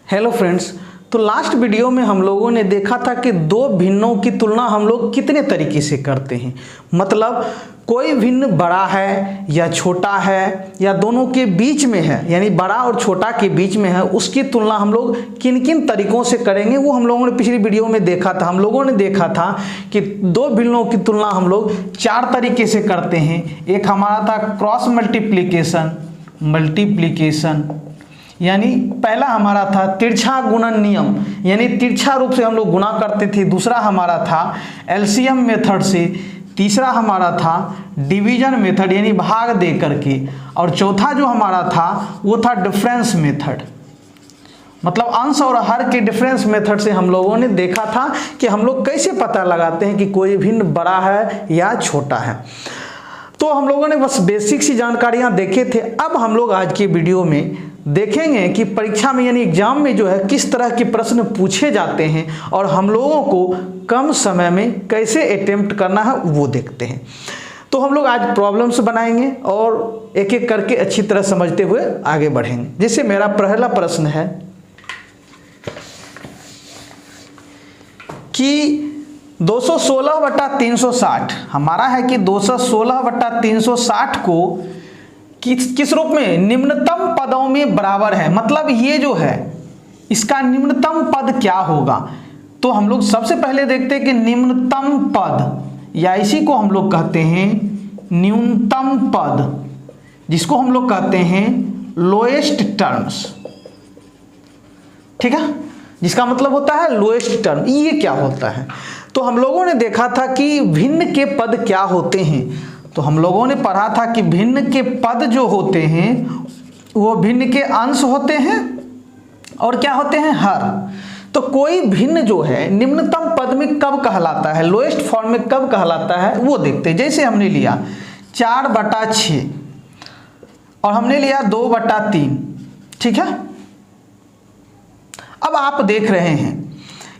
Hello friends, तो last video में हम लोगों ने देखा था कि दो भिन्नों की तुलना हम लोग कितने तरीके से करते हैं। मतलब कोई भिन्न बड़ा है या छोटा है या दोनों के बीच में है, यानी बड़ा और छोटा के बीच में है, उसकी तुलना हम लोग किन किन तरीकों से करेंगे वो हम लोगों ने पिछली वीडियो में देखा था। हम लोगों ने देखा था कि दो भिन्नों की तुलना हम लोग 4 तरीके से करते हैं। एक हमारा था क्रॉस मल्टीप्लिकेशन, यानी पहला हमारा था तिरछा गुणन नियम, यानी तिरछा रूप से हम लोग गुणा करते थे। दूसरा हमारा था एलसीएम मेथड से। तीसरा हमारा था डिवीजन मेथड, यानी भाग दे करके। और चौथा जो हमारा था वो था डिफरेंस मेथड, मतलब अंश और हर के डिफरेंस मेथड से हम लोगों ने देखा था कि हम लोग कैसे पता लगाते हैं कि कोई भिन्न बड़ा है या छोटा है। तो हम लोगों ने बस बेसिक सी जानकारियां देखे थे। अब हम लोग आज की वीडियो में देखेंगे कि परीक्षा में यानी एग्जाम में जो है किस तरह के प्रश्न पूछे जाते हैं और हम लोगों को कम समय में कैसे अटेम्प्ट करना है वो देखते हैं। तो हम लोग आज प्रॉब्लम्स बनाएंगे और एक एक करके अच्छी तरह समझते हुए आगे बढ़ेंगे। जैसे मेरा पहला प्रश्न है कि 216/360 हमारा है कि 216/360 को किस रूप में निम्नतम पदों में बराबर है। मतलब ये जो है इसका निम्नतम पद क्या होगा। तो हम लोग सबसे पहले देखते हैं कि निम्नतम पद या इसी को हम लोग कहते हैं न्यूनतम पद, जिसको हम लोग कहते हैं लोएस्ट टर्म्स। ठीक है, जिसका मतलब होता है लोएस्ट टर्म। ये क्या होता है, तो हम लोगों ने देखा था कि भिन्न के पद क्या होते हैं। तो हम लोगों ने पढ़ा था कि भिन्न के पद जो होते हैं वो भिन्न के अंश होते हैं और क्या होते हैं, हर। तो कोई भिन्न जो है निम्नतम पद में कब कहलाता है, लोएस्ट फॉर्म में कब कहलाता है वो देखते हैं। जैसे हमने लिया 4/6 और हमने लिया 2/3। ठीक है, अब आप देख रहे हैं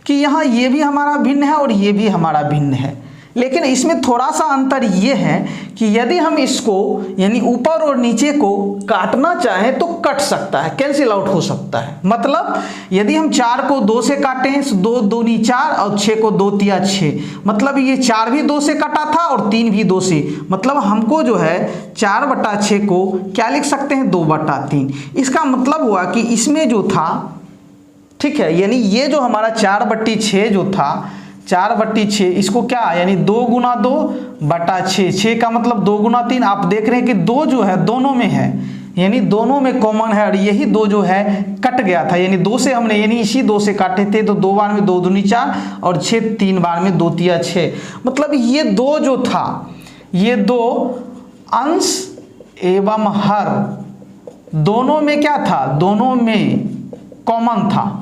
कि यहाँ ये भी हमारा भिन्न है और ये भी हमारा भिन्न है, लेकिन इसमें थोड़ा सा अंतर ये है कि यदि हम इसको यानी ऊपर और नीचे को काटना चाहें तो कट सकता है, कैंसिल आउट हो सकता है। मतलब यदि हम 4 को 2 से काटें, 2 दूनी 4 और 6 को 2 तिया 6, मतलब ये 4 भी 2 से कटा था और 3 भी 2 से, मतलब हमको जो है 4/6 को क्या लिख सकते हैं, 2/3। इसका मतलब हुआ कि इसमें जो था, ठीक है, यानी ये जो हमारा 4/6 जो था 4/6, इसको क्या यानी 2 गुना 2/6, 6 का मतलब 2 गुना 3। आप देख रहे हैं कि 2 जो है दोनों में है, यानी दोनों में कॉमन है और यही 2 जो है कट गया था, यानी 2 से हमने यानी इसी 2 से काटे थे। तो 2 बार में 2 दूनी 4 और 6 3 बार में 2 तिया 6, मतलब ये 2 जो था ये 2 अंश एवं हर दोनों में क्या था, दोनों में कॉमन था।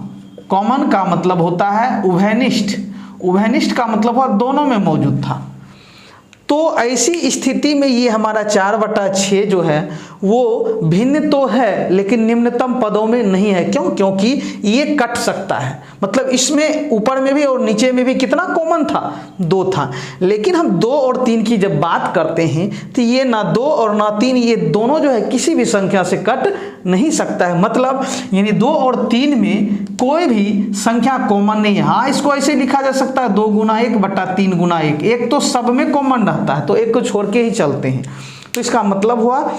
कॉमन का मतलब होता है उभयनिष्ठ, उभयनिष्ठ का मतलब हुआ दोनों में मौजूद था। तो ऐसी स्थिति में ये हमारा 4/6 जो है वो भिन्न तो है लेकिन निम्नतम पदों में नहीं है। क्यों? क्योंकि ये कट सकता है, मतलब इसमें ऊपर में भी और नीचे में भी कितना कॉमन था, 2 था। लेकिन हम 2 और 3 की जब बात करते हैं तो ये ना 2 और ना 3, ये दोनों जो है किसी भी संख्या से कट नहीं सकता है। मतलब यानी 2 और 3 में कोई भी संख्या कॉमन नहीं है। हाँ, इसको ऐसे लिखा जा सकता है 2 गुना 1/3 1 तो सब में कॉमन रहता है, तो एक को छोड़ के ही चलते हैं। तो इसका मतलब हुआ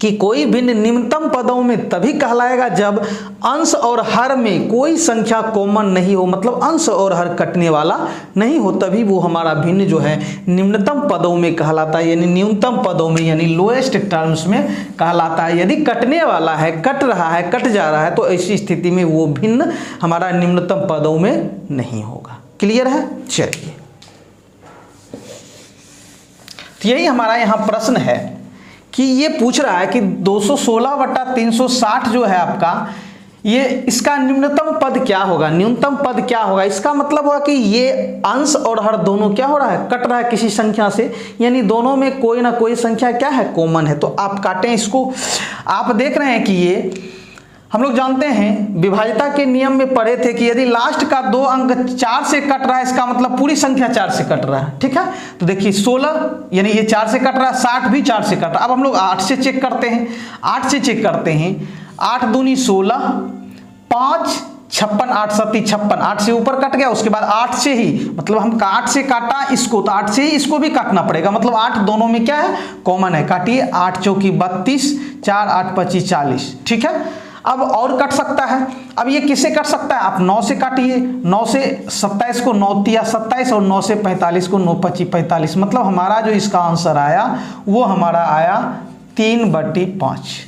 कि कोई भिन्न निम्नतम पदों में तभी कहलाएगा जब अंश और हर में कोई संख्या कॉमन नहीं हो, मतलब अंश और हर कटने वाला नहीं हो, तभी वो हमारा भिन्न जो है निम्नतम पदों में कहलाता है, यानी न्यूनतम पदों में यानी लोएस्ट टर्म्स में कहलाता है। यदि कटने वाला है, कट रहा है, कट जा रहा है, तो ऐसी स्थिति में वो भिन्न हमारा निम्नतम पदों में नहीं होगा। क्लियर है? चलिए, तो यही हमारा यहाँ प्रश्न है कि ये पूछ रहा है कि 216/360 जो है आपका, ये इसका निम्नतम पद क्या होगा, न्यूनतम पद क्या होगा। इसका मतलब हुआ कि ये अंश और हर दोनों क्या हो रहा है, कट रहा है किसी संख्या से, यानी दोनों में कोई ना कोई संख्या क्या है, कॉमन है। तो आप काटें इसको। आप देख रहे हैं कि ये हम लोग जानते हैं विभाज्यता के नियम में पढ़े थे कि यदि लास्ट का 2 अंक 4 से कट रहा है, इसका मतलब पूरी संख्या 4 से कट रहा है। ठीक है, तो देखिए 16 यानी ये 4 से कट रहा है, 60 भी 4 से कट रहा है। अब हम लोग 8 से चेक करते हैं, 8 से चेक करते हैं। 8 दूनी 16 5 56 8 7 56, 8 से ऊपर कट गया, उसके बाद 8 से ही, मतलब हम 8 से काटा इसको तो 8 से ही इसको भी काटना पड़ेगा, मतलब 8 दोनों में क्या है, कॉमन है। काटिए, 8 चौकी 32, 4 8 25 40, ठीक है। अब और कट सकता है, अब ये किससे कट सकता है, आप 9 से काटिए, 9 से 27 को 9 तिया 27 और 9 से 45 को 9 25 45, मतलब हमारा जो इसका आंसर आया वो हमारा आया 3/5,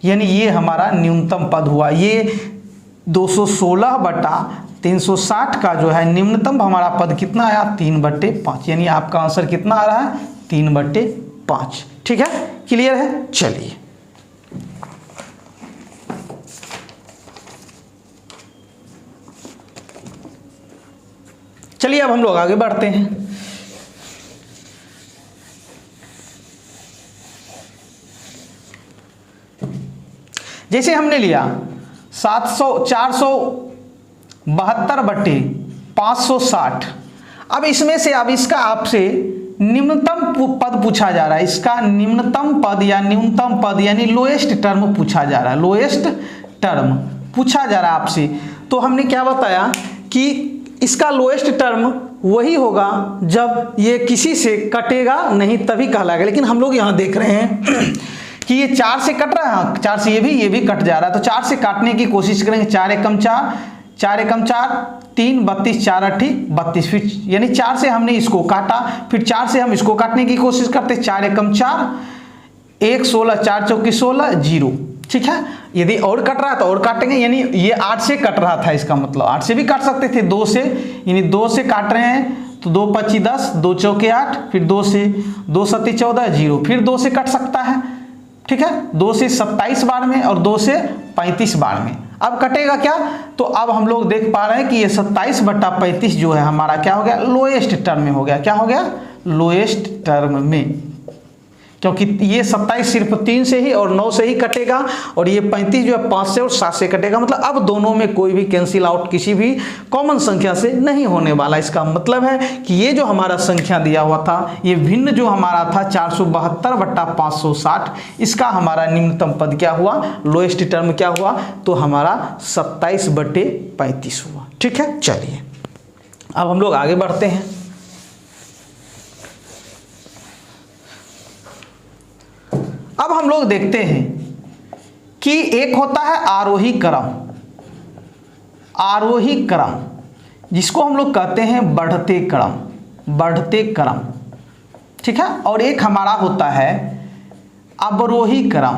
यानी ये हमारा न्यूनतम पद हुआ। ये 216/360 का जो है निम्नतम हमारा पद कितना आया, 3/5, यानी आपका आंसर कितना आ रहा है, 3/5, ठीक है, क्लियर है। चलिए चलिए अब हम लोग आगे बढ़ते हैं। जैसे हमने लिया 472/560, अब इसमें से अब इसका आपसे निम्नतम पद पूछा जा रहा है, इसका निम्नतम पद या न्यूनतम पद यानी लोएस्ट टर्म पूछा जा रहा है, लोएस्ट टर्म पूछा जा रहा है आपसे। तो हमने क्या बताया कि इसका लोएस्ट टर्म वही होगा जब ये किसी से कटेगा नहीं तभी कहलाएगा, लेकिन हम लोग यहाँ देख रहे हैं कि ये 4 से कट रहा है, 4 से ये भी कट जा रहा है, तो 4 से काटने की कोशिश करेंगे। 4 एकम 4, 4 एकम 4 3 32, 4 8 32, फिर यानी 4 से हमने इसको काटा, फिर 4 से हम इसको काटने की कोशिश करते, 4 एकम 4 1 16, 4 चौकी 16 0, ठीक है। यदि और कट रहा है तो और काटेंगे, यानी ये 8 से कट रहा था, इसका मतलब 8 से भी काट सकते थे, 2 से, यानी 2 से काट रहे हैं तो 2 25 10, 2 चौके 8, फिर 2 से 2 7 14 0, फिर 2 से कट सकता है, ठीक है, 2 से 27 बार में और 2 से 35 बार में। अब कटेगा क्या, तो अब हम लोग देख पा रहे हैं कि ये 27/35 जो है हमारा क्या हो गया, लोएस्ट टर्म में हो गया। क्या हो गया, लोएस्ट टर्म में, क्योंकि ये 27 सिर्फ 3 से ही और 9 से ही कटेगा, और ये 35 जो है 5 से और 7 से कटेगा, मतलब अब दोनों में कोई भी कैंसिल आउट किसी भी कॉमन संख्या से नहीं होने वाला। इसका मतलब है कि ये जो हमारा संख्या दिया हुआ था, ये भिन्न जो हमारा था 472/560, इसका हमारा निम्नतम पद क्या हुआ, लोएस्ट टर्म क्या हुआ, तो हमारा 27/35 हुआ, ठीक है। चलिए अब हम लोग आगे बढ़ते हैं। अब हम लोग देखते हैं कि एक होता है आरोही क्रम, आरोही क्रम जिसको हम लोग कहते हैं बढ़ते क्रम, बढ़ते क्रम, ठीक है, और एक हमारा होता है अवरोही क्रम,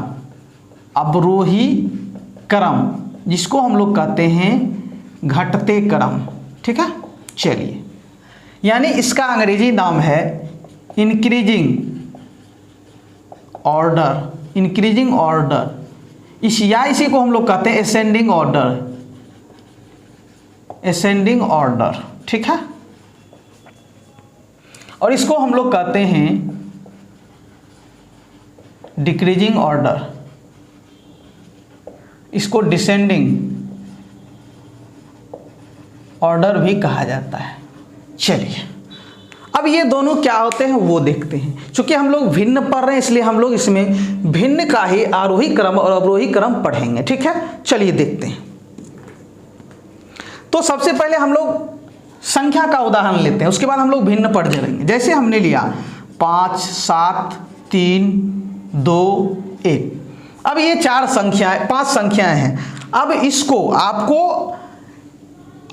अवरोही क्रम जिसको हम लोग कहते हैं घटते क्रम, ठीक है। चलिए, यानी इसका अंग्रेजी नाम है इंक्रीजिंग ऑर्डर, इंक्रीजिंग ऑर्डर, इसी को हम लोग कहते हैं असेंडिंग ऑर्डर, असेंडिंग ऑर्डर, ठीक है। और इसको हम लोग कहते हैं डिक्रीजिंग ऑर्डर, इसको डिसेंडिंग ऑर्डर भी कहा जाता है। चलिए अब ये दोनों क्या होते हैं वो देखते हैं। चूंकि हम लोग भिन्न पढ़ रहे हैं इसलिए हम लोग इसमें भिन्न का ही आरोही क्रम और अवरोही क्रम पढ़ेंगे, ठीक है। चलिए देखते हैं। तो सबसे पहले हम लोग संख्या का उदाहरण लेते हैं, उसके बाद हम लोग भिन्न पढ़ जाएंगे। जैसे हमने लिया 5 7 3 2 1, अब ये 5 संख्याएं हैं। अब इसको आपको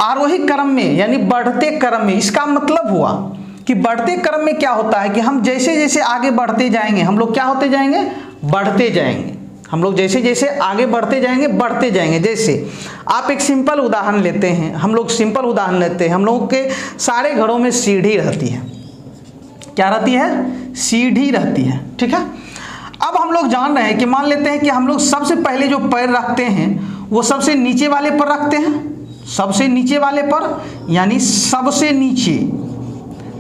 आरोही क्रम में यानी बढ़ते क्रम में, इसका मतलब हुआ कि बढ़ते क्रम में क्या होता है कि हम जैसे जैसे आगे बढ़ते जाएंगे हम लोग क्या होते जाएंगे, बढ़ते जाएंगे। हम लोग जैसे जैसे आगे बढ़ते जाएंगे बढ़ते जाएंगे। जैसे आप एक सिंपल उदाहरण लेते हैं, हम लोग सिंपल उदाहरण लेते हैं। हम लोगों के सारे घरों में सीढ़ी रहती है, क्या रहती है, सीढ़ी रहती है, ठीक है। अब हम लोग जान रहे हैं कि मान लेते हैं कि हम लोग सबसे पहले जो पैर रखते हैं वो सबसे नीचे वाले पर रखते हैं, सबसे नीचे वाले पर, यानी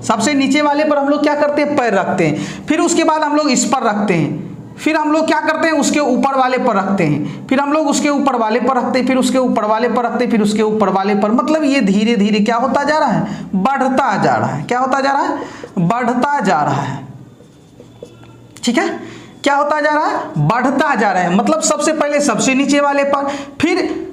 सबसे नीचे वाले पर हम लोग क्या करते हैं, पैर रखते हैं। फिर उसके बाद हम लोग इस पर रखते हैं, फिर हम लोग क्या करते हैं, उसके ऊपर वाले पर रखते हैं, फिर हम लोग उसके ऊपर वाले पर रखते हैं, फिर उसके ऊपर वाले पर रखते हैं, फिर उसके ऊपर वाले पर। मतलब ये धीरे धीरे क्या होता जा रहा है, बढ़ता जा रहा है। क्या होता जा रहा है, बढ़ता जा रहा है, ठीक है। क्या होता जा रहा है, बढ़ता जा रहा है। मतलब सबसे पहले सबसे नीचे वाले पर, फिर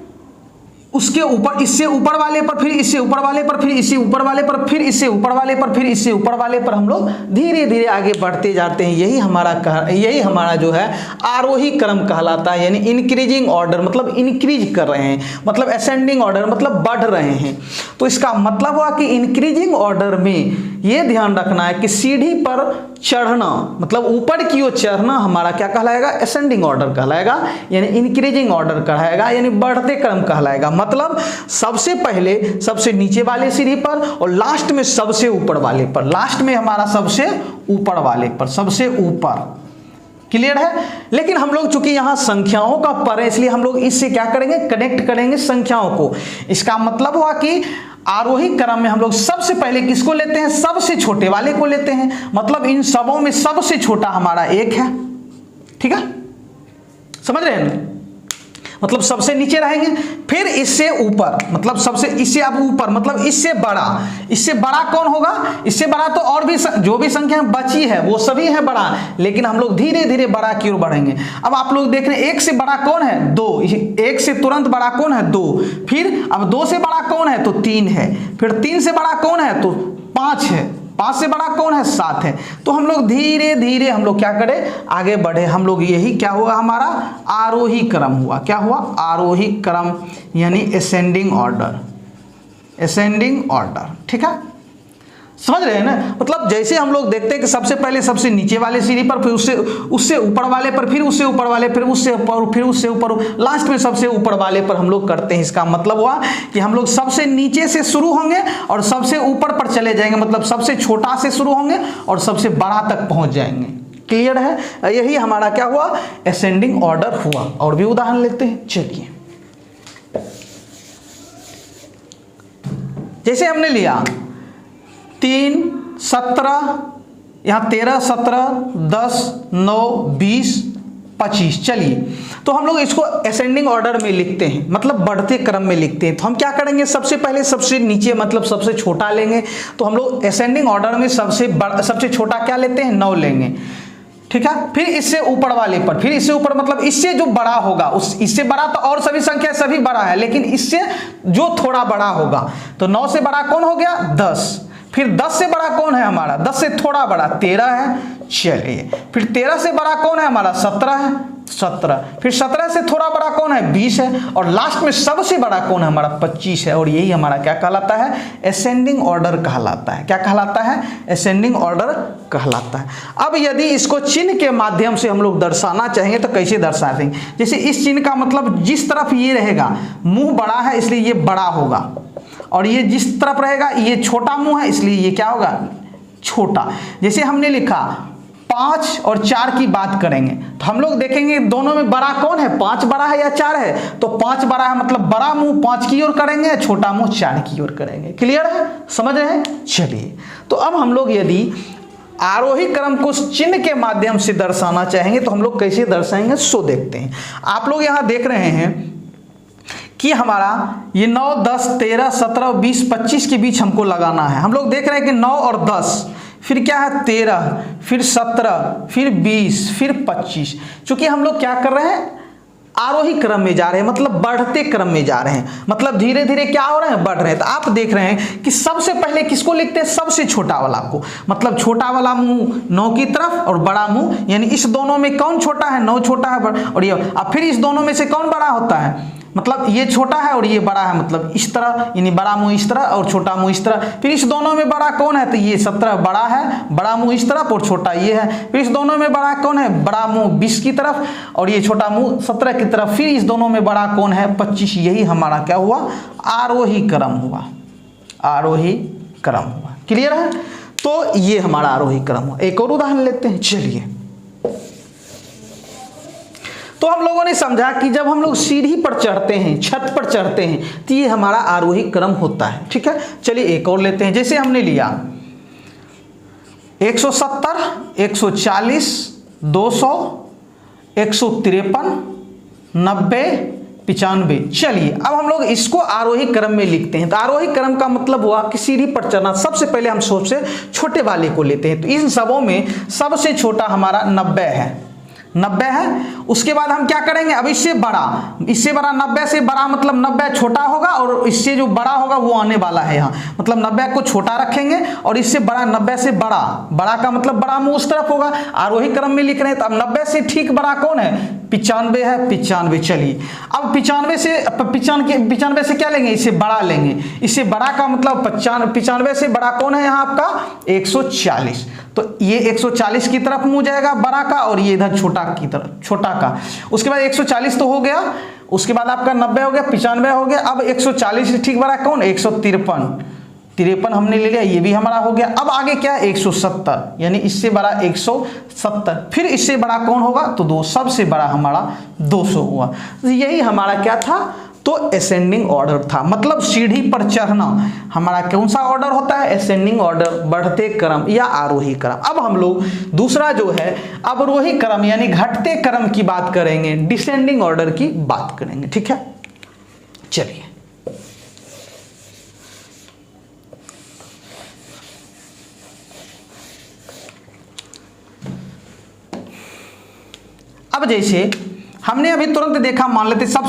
उसके ऊपर, इससे ऊपर वाले पर, फिर इससे ऊपर वाले पर, फिर इससे ऊपर वाले पर, फिर इससे ऊपर वाले पर, फिर इससे ऊपर वाले पर हम लोग धीरे धीरे आगे बढ़ते जाते हैं। यही हमारा जो है आरोही क्रम कहलाता है, यानी इंक्रीजिंग ऑर्डर, मतलब इंक्रीज कर रहे हैं, मतलब असेंडिंग ऑर्डर मतलब बढ़ रहे हैं। तो इसका मतलब हुआ कि इंक्रीजिंग ऑर्डर में ये ध्यान रखना है कि सीढ़ी पर चढ़ना, मतलब ऊपर की ओर चढ़ना हमारा क्या कहलाएगा, असेंडिंग ऑर्डर कहलाएगा, यानी इंक्रीजिंग ऑर्डर कहलाएगा, यानी बढ़ते क्रम कहलाएगा। मतलब सबसे पहले सबसे नीचे वाले सीढ़ी पर और लास्ट में सबसे ऊपर वाले पर, लास्ट में हमारा सबसे ऊपर वाले पर, सबसे ऊपर। क्लियर है? लेकिन हम लोग चूंकि यहां संख्याओं का पर है, इसलिए हम लोग इससे क्या करेंगे, कनेक्ट करेंगे संख्याओं को। इसका मतलब हुआ कि आरोही क्रम में हम लोग सबसे पहले किसको लेते हैं, सबसे छोटे वाले को लेते हैं। मतलब इन सबों में सबसे छोटा हमारा 1 है। ठीक है, समझ रहे हैं? मतलब सबसे नीचे रहेंगे, फिर इससे ऊपर, मतलब सबसे इससे अब ऊपर, मतलब इससे बड़ा। इससे बड़ा कौन होगा, इससे बड़ा तो और भी जो भी संख्या बची है वो सभी है बड़ा, लेकिन हम लोग धीरे धीरे बड़ा की ओर बढ़ेंगे। अब आप लोग देख रहे हैं 1 से बड़ा कौन है, 2। 1 से तुरंत बड़ा कौन है, 2। फिर अब 2 से बड़ा कौन है, तो 3 है। फिर 3 से बड़ा कौन है, तो 5 है। 5 से बड़ा कौन है, 7 है। तो हम लोग धीरे धीरे हम लोग क्या करें, आगे बढ़े। हम लोग यही क्या हुआ, हमारा आरोही क्रम हुआ। क्या हुआ, आरोही क्रम, यानी असेंडिंग ऑर्डर, असेंडिंग ऑर्डर। ठीक है, समझ रहे हैं ना? मतलब जैसे हम लोग देखते हैं कि सबसे पहले सबसे नीचे वाले सीढ़ी पर, फिर उससे ऊपर वाले पर, फिर उससे ऊपर वाले, फिर उससे ऊपर, फिर उससे ऊपर, लास्ट में सबसे ऊपर वाले पर हम लोग करते हैं। इसका मतलब हुआ कि हम लोग सबसे नीचे से शुरू होंगे और सबसे ऊपर पर चले जाएंगे, मतलब सबसे छोटा से शुरू होंगे और सबसे बड़ा तक पहुंच जाएंगे। क्लियर है? यही हमारा क्या हुआ, असेंडिंग ऑर्डर हुआ। और भी उदाहरण लेते हैं, चलिए। जैसे हमने लिया 3, 17, यहाँ 13, 17, 10, 9, 20, 25। चलिए, तो हम लोग इसको असेंडिंग ऑर्डर में लिखते हैं, मतलब बढ़ते क्रम में लिखते हैं। तो हम क्या करेंगे, सबसे पहले सबसे नीचे, मतलब सबसे छोटा लेंगे। तो हम लोग असेंडिंग ऑर्डर में सबसे छोटा क्या लेते हैं, 9 लेंगे। ठीक है, फिर इससे ऊपर वाले पर, फिर इससे ऊपर, मतलब इससे जो बड़ा होगा, इससे बड़ा तो और सभी संख्या सभी बड़ा है, लेकिन इससे जो थोड़ा बड़ा होगा, तो 9 से बड़ा कौन हो गया, 10। फिर 10 से बड़ा कौन है हमारा, 10 से थोड़ा बड़ा 13 है। चलिए, फिर 13 से बड़ा कौन है हमारा, 17 है, 17। फिर 17 से थोड़ा बड़ा कौन है, 20 है। और लास्ट में सबसे बड़ा कौन है हमारा, 25 है। और यही हमारा क्या कहलाता है, असेंडिंग ऑर्डर कहलाता है। क्या कहलाता है, असेंडिंग ऑर्डर कहलाता है। अब यदि इसको चिन्ह के माध्यम से हम लोग दर्शाना चाहेंगे तो कैसे दर्शा देंगे। जैसे इस चिन्ह का मतलब जिस तरफ ये रहेगा, मुंह बड़ा है इसलिए ये बड़ा होगा, और ये जिस तरफ रहेगा ये छोटा मुंह है इसलिए ये क्या होगा, छोटा। जैसे हमने लिखा 5 और 4 की बात करेंगे तो हम लोग देखेंगे दोनों में बड़ा कौन है, 5 बड़ा है या 4 है। तो 5 बड़ा है, मतलब बड़ा मुंह 5 की ओर करेंगे, छोटा मुंह 4 की ओर करेंगे। क्लियर है, समझ रहे हैं? चलिए, तो अब हम लोग यदि आरोही क्रम को चिन्ह के माध्यम से दर्शाना चाहेंगे तो हम लोग कैसे दर्शाएंगे, सो देखते हैं। आप लोग यहां देख रहे हैं कि हमारा ये 9, 10, 13, 17, 20, 25 के बीच हमको लगाना है। हम लोग देख रहे हैं कि 9 और 10, फिर क्या है 13, फिर 17, फिर 20, फिर 25। चूंकि हम लोग क्या कर रहे हैं, आरोही क्रम में जा रहे हैं, मतलब बढ़ते क्रम में जा रहे हैं, मतलब धीरे धीरे क्या हो रहे हैं, बढ़ रहे हैं। तो आप देख रहे हैं कि सबसे पहले किसको लिखते हैं, सबसे छोटा वाला को, मतलब छोटा वाला मुंह 9 की तरफ और बड़ा मुंह, यानी इस दोनों में कौन छोटा है, 9 छोटा है, और ये अब फिर इस दोनों में से कौन बड़ा होता है, मतलब ये छोटा है और ये बड़ा है, मतलब इस तरह, यानी बड़ा मुंह इस तरह और छोटा मुंह इस तरह। फिर इस दोनों में बड़ा कौन है, तो ये 17 बड़ा है, बड़ा मुंह इस तरफ और छोटा ये है। फिर इस दोनों में बड़ा कौन है, बड़ा मुंह 20 की तरफ और ये छोटा मुंह 17 की तरफ। फिर इस दोनों में बड़ा कौन है, 25। यही हमारा क्या हुआ, आरोही क्रम हुआ, आरोही क्रम हुआ। क्लियर है? तो ये हमारा आरोही क्रम हुआ। एक और उदाहरण लेते हैं, चलिए। तो हम लोगों ने समझा कि जब हम लोग सीढ़ी पर चढ़ते हैं, छत पर चढ़ते हैं, तो ये हमारा आरोही क्रम होता है। ठीक है, चलिए एक और लेते हैं। जैसे हमने लिया 170, 140, 200, 153, 90, 95। चलिए, अब हम लोग इसको आरोही क्रम में लिखते हैं। तो आरोही क्रम का मतलब हुआ कि सीढ़ी पर चढ़ना, सबसे पहले हम सबसे छोटे वाले को लेते हैं। तो इन सबों में सबसे छोटा हमारा 90 है, 90 है। उसके बाद हम क्या करेंगे, अब इससे बड़ा 90 से बड़ा मतलब 90 छोटा होगा और इससे जो बड़ा होगा वो आने वाला है यहाँ, मतलब 90 को छोटा रखेंगे और इससे बड़ा 90 से बड़ा का मतलब बड़ा मुंह उस तरफ होगा, आरोही क्रम में लिख रहे हैं। तो अब 90 से ठीक बड़ा कौन है, 95 है, 95। चलिए अब 95 से क्या लेंगे, इससे बड़ा लेंगे, इससे बड़ा का मतलब 95 से बड़ा कौन है यहाँ आपका 140। तो ये 140 की तरफ मुंह जाएगा बड़ा का और ये इधर छोटा की तरफ छोटा का। उसके बाद 140 तो हो गया, उसके बाद आपका 90 हो गया, 95 हो गया। अब 140 से ठीक बड़ा कौन, 153 हमने ले लिया, ये भी हमारा हो गया। अब आगे क्या है 170, यानी इससे बड़ा 170, फिर इससे बड़ा कौन होगा तो 2, सबसे बड़ा हमारा 200 हुआ। तो यही हमारा क्या था, तो असेंडिंग ऑर्डर था, मतलब सीढ़ी पर चढ़ना हमारा कौन सा ऑर्डर होता है, असेंडिंग ऑर्डर, बढ़ते क्रम या आरोही क्रम। अब हम लोग दूसरा जो है अवरोही क्रम यानी घटते क्रम की बात करेंगे, डिसेंडिंग ऑर्डर की बात करेंगे, ठीक है। चलिए अब जैसे हमने अभी तुरंत देखा, मान लेते सब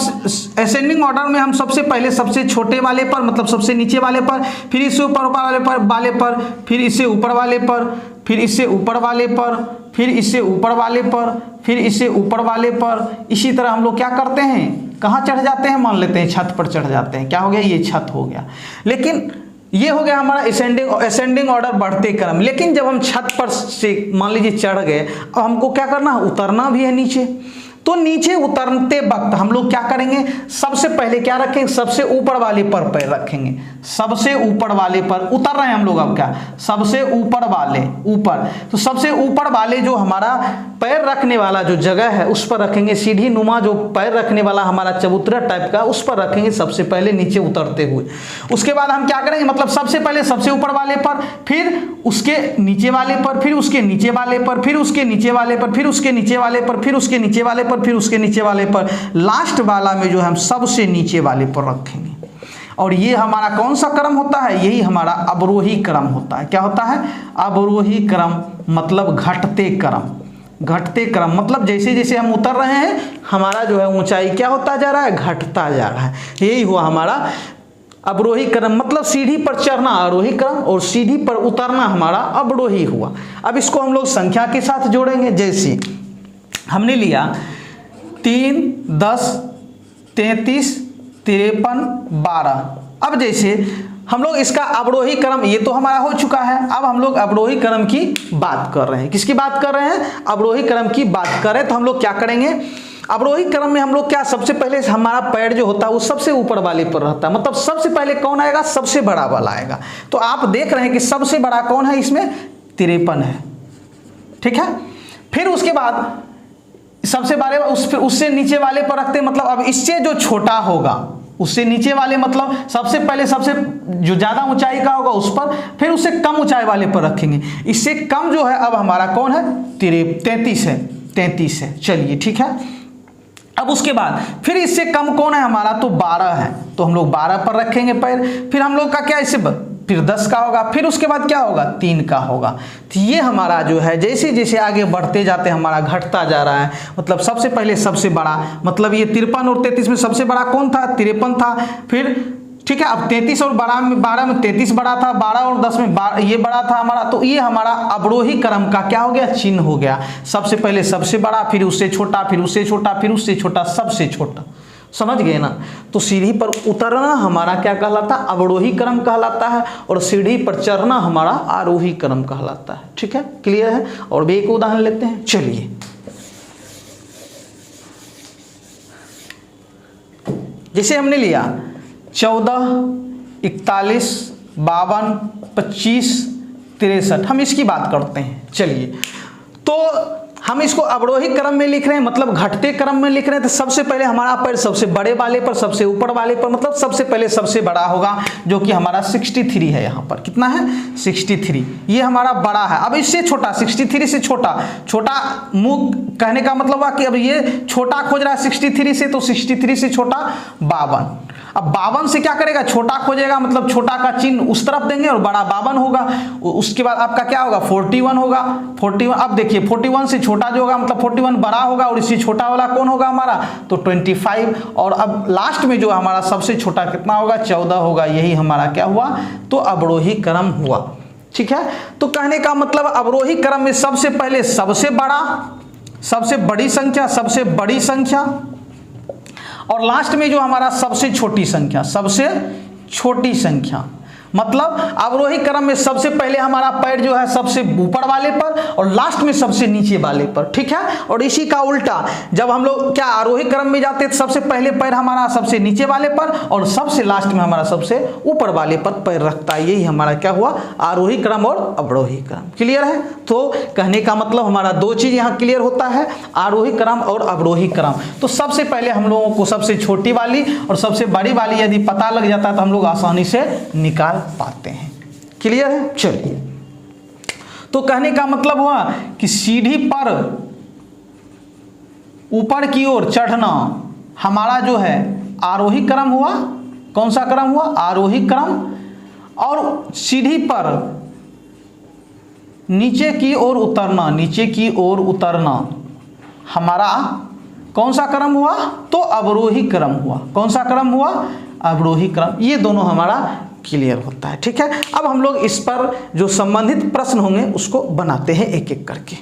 असेंडिंग ऑर्डर में हम सबसे पहले सबसे छोटे वाले पर मतलब सबसे नीचे वाले पर, फिर इससे ऊपर वाले पर, फिर इससे ऊपर वाले पर, फिर इससे ऊपर वाले पर, फिर इससे ऊपर वाले पर, फिर इससे ऊपर वाले पर। इसी तरह हम लोग क्या करते हैं, कहाँ चढ़ जाते हैं, मान लेते हैं छत पर चढ़ जाते हैं। क्या हो गया, ये छत हो गया। लेकिन ये हो गया हमारा असेंडिंग ऑर्डर, बढ़ते क्रम। लेकिन जब हम छत पर से मान लीजिए चढ़ गए, अब हमको क्या करना है, उतरना भी है नीचे। तो नीचे उतरते वक्त हम लोग क्या करेंगे, सबसे पहले क्या रखेंगे, सबसे ऊपर वाले पर पैर रखेंगे, सबसे ऊपर वाले पर उतर रहे हैं हम लोग। अब क्या, सबसे ऊपर वाले ऊपर, तो सबसे ऊपर वाले जो हमारा पैर रखने वाला जो जगह है उस पर रखेंगे, सीढ़ी नुमा जो पैर रखने वाला हमारा चबूतरा टाइप का उस पर रखेंगे सबसे पहले नीचे उतरते हुए। उसके बाद हम क्या करेंगे, मतलब सबसे पहले सबसे ऊपर वाले पर, फिर उसके नीचे वाले पर, फिर उसके नीचे वाले पर, फिर उसके नीचे वाले पर, फिर उसके नीचे वाले पर, फिर उसके नीचे वाले पर, फिर उसके नीचे वाले पर, लास्ट वाला में जो हम सबसे नीचे वाले पर रखेंगे। और ये हमारा कौन सा क्रम होता है, यही हमारा अवरोही क्रम होता है। क्या होता है, अवरोही क्रम, मतलब घटते क्रम। घटते क्रम मतलब जैसे जैसे हम उतर रहे हैं हमारा जो है ऊंचाई क्या होता जा रहा है, घटता जा रहा है। यही हुआ हमारा अवरोही क्रम, मतलब सीढ़ी पर चढ़ना आरोही क्रम और सीढ़ी पर उतरना हमारा अवरोही हुआ। अब इसको हम लोग संख्या के साथ जोड़ेंगे। जैसे हमने लिया 3, 10, 33, 53, 12। अब जैसे हम लोग इसका अवरोही क्रम, ये तो हमारा हो चुका है। अब हम लोग अवरोही क्रम की बात कर रहे हैं। किसकी बात कर रहे हैं, अवरोही क्रम की बात करें। तो हम लोग क्या करेंगे, अवरोही क्रम में हम लोग क्या, सबसे पहले हमारा पैर जो होता है वो सबसे ऊपर वाले पर रहता है, मतलब सबसे पहले कौन आएगा, सबसे बड़ा वाला आएगा। तो आप देख रहे हैं कि सबसे बड़ा कौन है, इसमें 53 है, ठीक है। फिर उसके बाद सबसे बड़े उससे नीचे वाले पर रखते हैं, मतलब अब इससे जो छोटा होगा उससे नीचे वाले, मतलब सबसे पहले सबसे जो ज़्यादा ऊंचाई का होगा उस पर, फिर उससे कम ऊंचाई वाले पर रखेंगे। इससे कम जो है अब हमारा कौन है, 33 है। चलिए ठीक है। अब उसके बाद फिर इससे कम कौन है हमारा, तो 12 है, तो हम लोग 12 पर रखेंगे पैर। फिर हम लोग का क्या, इससे फिर 10 का होगा, फिर उसके बाद क्या होगा, 3 का होगा। तो ये हमारा जो है जैसे जैसे आगे बढ़ते जाते हमारा घटता जा रहा है। मतलब सबसे पहले सबसे बड़ा, मतलब ये 53 और 33 में सबसे बड़ा कौन था, 53 था। फिर ठीक है, अब 33 और 12 में 33 बड़ा था, 12 और 10 में ये बड़ा था हमारा। तो ये हमारा अवरोही क्रम का क्या हो गया, चिन्ह हो गया। सबसे पहले सबसे बड़ा, फिर उससे छोटा, फिर उससे छोटा, फिर उससे छोटा, सबसे छोटा। समझ गए ना। तो सीढ़ी पर उतरना हमारा क्या कहलाता है, अवरोही क्रम कहलाता है, और सीढ़ी पर चढ़ना हमारा आरोही क्रम कहलाता है। ठीक है, क्लियर है। और भी एक उदाहरण लेते हैं। चलिए, जैसे हमने लिया 14, 41, 52, 25, 63, हम इसकी बात करते हैं। चलिए, तो हम इसको अवरोही क्रम में लिख रहे हैं, मतलब घटते क्रम में लिख रहे हैं। तो सबसे पहले हमारा पैर सबसे बड़े वाले पर, सबसे ऊपर वाले पर, मतलब सबसे पहले सबसे बड़ा होगा, जो कि हमारा 63 है। यहाँ पर कितना है, 63। ये हमारा बड़ा है। अब इससे छोटा, 63 से छोटा, मुंह कहने का मतलब हुआ कि अब ये छोटा खोज रहा है 63 से, तो 63 से छोटा 52। अब 52 से क्या करेगा, छोटा खोजेगा, मतलब छोटा का चिन्ह उस तरफ देंगे और बड़ा 52 होगा। उसके बाद आपका क्या होगा, 41 होगा। 41, अब देखिए 41 से छोटा जो होगा मतलब 41 बड़ा होगा और इससे छोटा वाला कौन होगा हमारा, तो 25। और अब लास्ट में जो हमारा सबसे छोटा कितना होगा, 14 होगा। यही हमारा क्या हुआ, तो अवरोही क्रम हुआ। ठीक है, तो कहने का मतलब अवरोही क्रम में सबसे पहले सबसे बड़ा, सबसे बड़ी संख्या, सबसे बड़ी संख्या, और लास्ट में जो हमारा सबसे छोटी संख्या, सबसे छोटी संख्या। मतलब अवरोही क्रम में सबसे पहले हमारा पैर जो है सबसे ऊपर वाले पर और लास्ट में सबसे नीचे वाले पर। ठीक है, और इसी का उल्टा जब हम लोग क्या आरोही क्रम में जाते हैं तो सबसे पहले पैर हमारा सबसे नीचे वाले पर और सबसे लास्ट में हमारा सबसे ऊपर वाले पर पैर रखता है। यही हमारा क्या हुआ, आरोही क्रम और अवरोही क्रम। क्लियर है, तो कहने का मतलब हमारा दो चीज यहाँ क्लियर होता है, आरोही क्रम और अवरोही क्रम। तो सबसे पहले हम लोगों को सबसे छोटी वाली और सबसे बड़ी वाली यदि पता लग जाता है तो हम लोग आसानी से निकाल पाते हैं। क्लियर है, चलिए। तो कहने का मतलब हुआ कि सीढ़ी पर ऊपर की ओर चढ़ना हमारा जो है आरोही क्रम हुआ। कौन सा क्रम हुआ, आरोही क्रम। और सीढ़ी पर नीचे की ओर उतरना, नीचे की ओर उतरना हमारा कौन सा क्रम हुआ, तो अवरोही क्रम हुआ। कौन सा क्रम हुआ, अवरोही क्रम। ये दोनों हमारा क्लियर होता है। ठीक है, अब हम लोग इस पर जो संबंधित प्रश्न होंगे उसको बनाते हैं एक एक करके।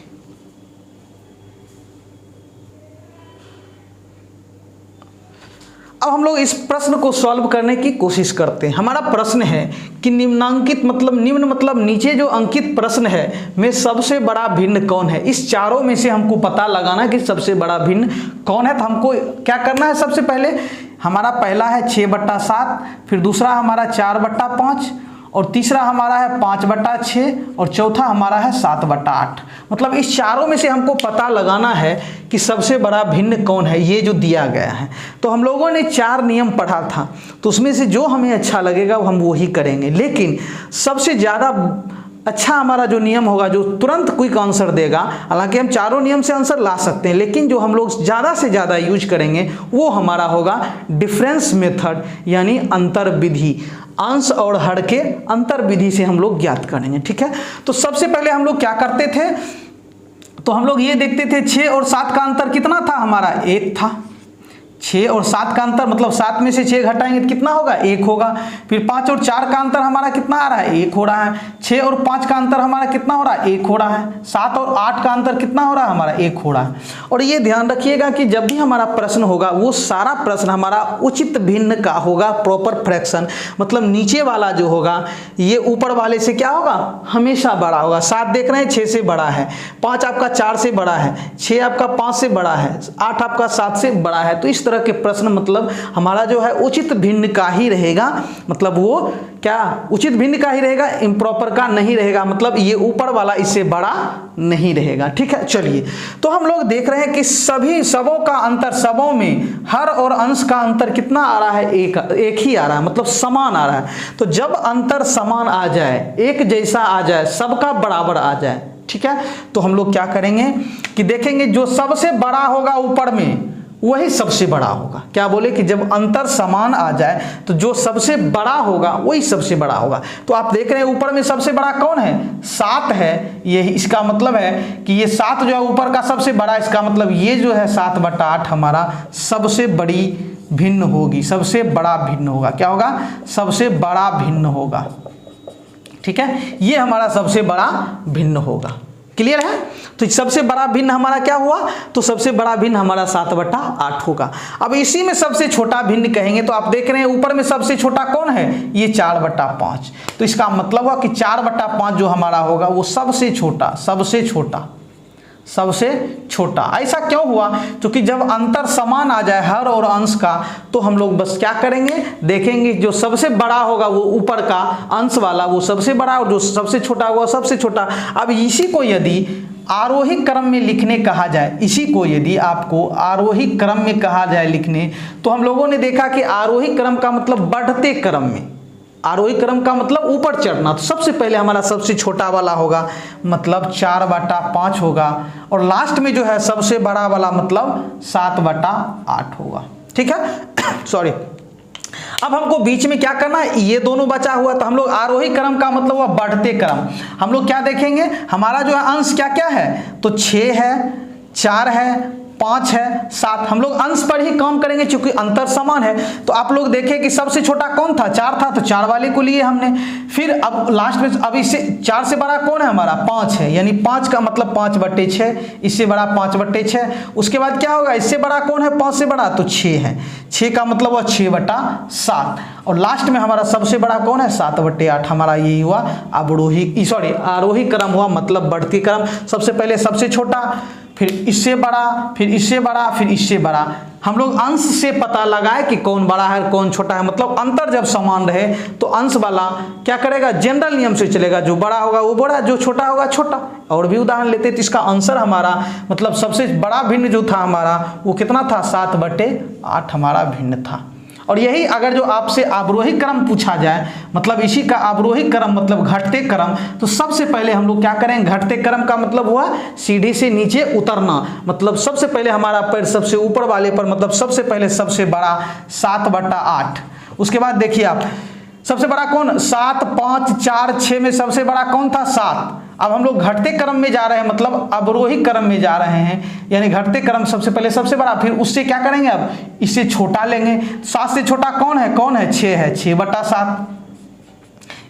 अब हम लोग इस प्रश्न को सॉल्व करने की कोशिश करते हैं। हमारा प्रश्न है कि निम्नांकित मतलब निम्न मतलब नीचे जो अंकित प्रश्न है में सबसे बड़ा भिन्न कौन है। इस चारों में से हमको पता लगाना कि सबसे बड़ा भिन्न कौन है। तो हमको क्या करना है, सबसे पहले हमारा पहला है 6/7, फिर दूसरा हमारा 4/5 और तीसरा हमारा है 5/6 और चौथा हमारा है 7/8। मतलब इस चारों में से हमको पता लगाना है कि सबसे बड़ा भिन्न कौन है, ये जो दिया गया है। तो हम लोगों ने 4 नियम पढ़ा था, तो उसमें से जो हमें अच्छा लगेगा वो हम वही करेंगे। लेकिन सबसे ज़्यादा अच्छा हमारा जो नियम होगा जो तुरंत क्विक आंसर देगा, हालांकि हम चारों नियम से आंसर ला सकते हैं, लेकिन जो हम लोग ज़्यादा से ज़्यादा यूज करेंगे वो हमारा होगा डिफरेंस मेथड, यानी अंतर विधि। अंश और हर के अंतर विधि से हम लोग ज्ञात करेंगे। ठीक है, तो सबसे पहले हम लोग क्या करते थे, तो हम लोग ये देखते थे 6 और 7 का अंतर कितना था हमारा, 1 था। 6 और 7 का अंतर मतलब 7 में से 6 घटाएंगे तो कितना होगा, 1 होगा। फिर 5 और 4 का अंतर हमारा कितना आ रहा है, 1 हो रहा है। 6 और 5 का अंतर हमारा कितना हो रहा है, 1 हो रहा है। 7 और 8 का अंतर कितना हो रहा है हमारा, 1 हो रहा है। और ये ध्यान रखिएगा कि जब भी हमारा प्रश्न होगा वो सारा प्रश्न हमारा उचित भिन्न का होगा, प्रॉपर फ्रैक्शन। मतलब नीचे वाला जो होगा ये ऊपर वाले से क्या होगा, हमेशा बड़ा होगा। 7 देख रहे हैं 6 से बड़ा है, 5 आपका 4 से बड़ा है, 6 आपका 5 से बड़ा है, 8 आपका 7 से बड़ा है। तो इस तरह के प्रश्न मतलब हमारा जो है उचित भिन्न का ही रहेगा। मतलब वो क्या उचित भिन्न का ही रहेगा, इम्प्रॉपर का नहीं रहेगा। मतलब ये ऊपर वाला इससे बड़ा नहीं रहेगा। ठीक है, चलिए। तो हम लोग देख रहे हैं कि सभी सबों का अंतर, सबों में हर और अंश का अंतर कितना आ रहा है, एक ही आ रहा है, मतलब समान आ रहा है। तो जब अंतर समान आ जाए, एक जैसा आ जाए, सबका बराबर आ जाए, ठीक है, तो हम लोग क्या करेंगे कि देखेंगे जो सबसे बड़ा होगा ऊपर में वही सबसे बड़ा होगा। क्या बोले कि जब अंतर समान आ जाए तो जो सबसे बड़ा होगा वही सबसे बड़ा होगा। तो आप देख रहे हैं ऊपर में सबसे बड़ा कौन है, 7 है। ये इसका मतलब है कि ये 7 जो है ऊपर का सबसे बड़ा, इसका मतलब ये जो है 7/8 हमारा सबसे बड़ी भिन्न होगी, सबसे बड़ा भिन्न होगा। क्या होगा, सबसे बड़ा भिन्न होगा। ठीक है, ये हमारा सबसे बड़ा भिन्न होगा। क्लियर है, तो सबसे बड़ा भिन्न हमारा क्या हुआ, तो सबसे बड़ा भिन्न हमारा 7/8 होगा। अब इसी में सबसे छोटा भिन्न कहेंगे तो आप देख रहे हैं ऊपर में सबसे छोटा कौन है, ये 4/5। तो इसका मतलब हुआ कि 4/5 जो हमारा होगा वो सबसे छोटा, सबसे छोटा, सबसे छोटा। ऐसा क्यों हुआ, क्योंकि जब अंतर समान आ जाए हर और अंश का तो हम लोग बस क्या करेंगे, देखेंगे जो सबसे बड़ा होगा वो ऊपर का अंश वाला वो सबसे बड़ा और जो सबसे छोटा होगा सबसे छोटा। अब इसी को यदि आरोही क्रम में लिखने कहा जाए, इसी को यदि आपको आरोही क्रम में कहा जाए लिखने, तो हम लोगों ने देखा कि आरोही क्रम का मतलब बढ़ते क्रम में, आरोही क्रम का मतलब ऊपर चढ़ना। तो सबसे पहले हमारा सबसे छोटा वाला होगा मतलब 4/5 होगा और लास्ट में जो है सबसे बड़ा वाला मतलब 7/8 होगा। ठीक है, सॉरी। अब हमको बीच में क्या करना है, ये दोनों बचा हुआ, तो हम लोग आरोही क्रम का मतलब हुआ बढ़ते क्रम। हम लोग क्या देखेंगे, हमारा जो है अंश क्या क्या है, तो 6 है, 4 है, 5 है, 7। हम लोग अंश पर ही काम करेंगे क्योंकि अंतर समान है। तो आप लोग देखें कि सबसे छोटा कौन था, 4 था, तो 4 वाले को लिए हमने। फिर अब लास्ट में अब इससे 4 से बड़ा कौन है हमारा, 5 है, यानी 5 का मतलब 5/6, इससे बड़ा 5/6। उसके बाद क्या होगा, इससे बड़ा कौन है, 5 से बड़ा, तो 6 है, 6 का मतलब हुआ 6/7। और लास्ट में हमारा सबसे बड़ा कौन है, 7/8। हमारा यही हुआ आरोही क्रम हुआ, मतलब बढ़ती क्रम। सबसे पहले सबसे छोटा, फिर इससे बड़ा, फिर इससे बड़ा, फिर इससे बड़ा। हम लोग अंश से पता लगाए कि कौन बड़ा है कौन छोटा है, मतलब अंतर जब समान रहे तो अंश वाला क्या करेगा, जनरल नियम से चलेगा, जो बड़ा होगा वो बड़ा, जो छोटा होगा छोटा। और भी उदाहरण लेते तो इसका आंसर हमारा मतलब सबसे बड़ा भिन्न जो था हमारा वो कितना था, 7/8 हमारा भिन्न था। और यही अगर जो आपसे आरोही क्रम पूछा जाए, मतलब इसी का आरोही क्रम मतलब घटते क्रम, तो सबसे पहले हम लोग क्या करेंगे, घटते क्रम का मतलब हुआ सीढ़ी से नीचे उतरना। मतलब सबसे पहले हमारा पैर सबसे ऊपर वाले पर, मतलब सबसे पहले सबसे बड़ा 7/8। उसके बाद देखिए आप, सबसे बड़ा कौन, 7, 5, 4, 6 में सबसे बड़ा कौन था, 7। अब हम लोग घटते क्रम में जा रहे हैं, मतलब अवरोही क्रम में जा रहे हैं, यानी घटते क्रम सबसे पहले सबसे बड़ा, फिर उससे क्या करेंगे, अब इससे छोटा लेंगे। 7 से छोटा कौन है, 6 है, 6/7।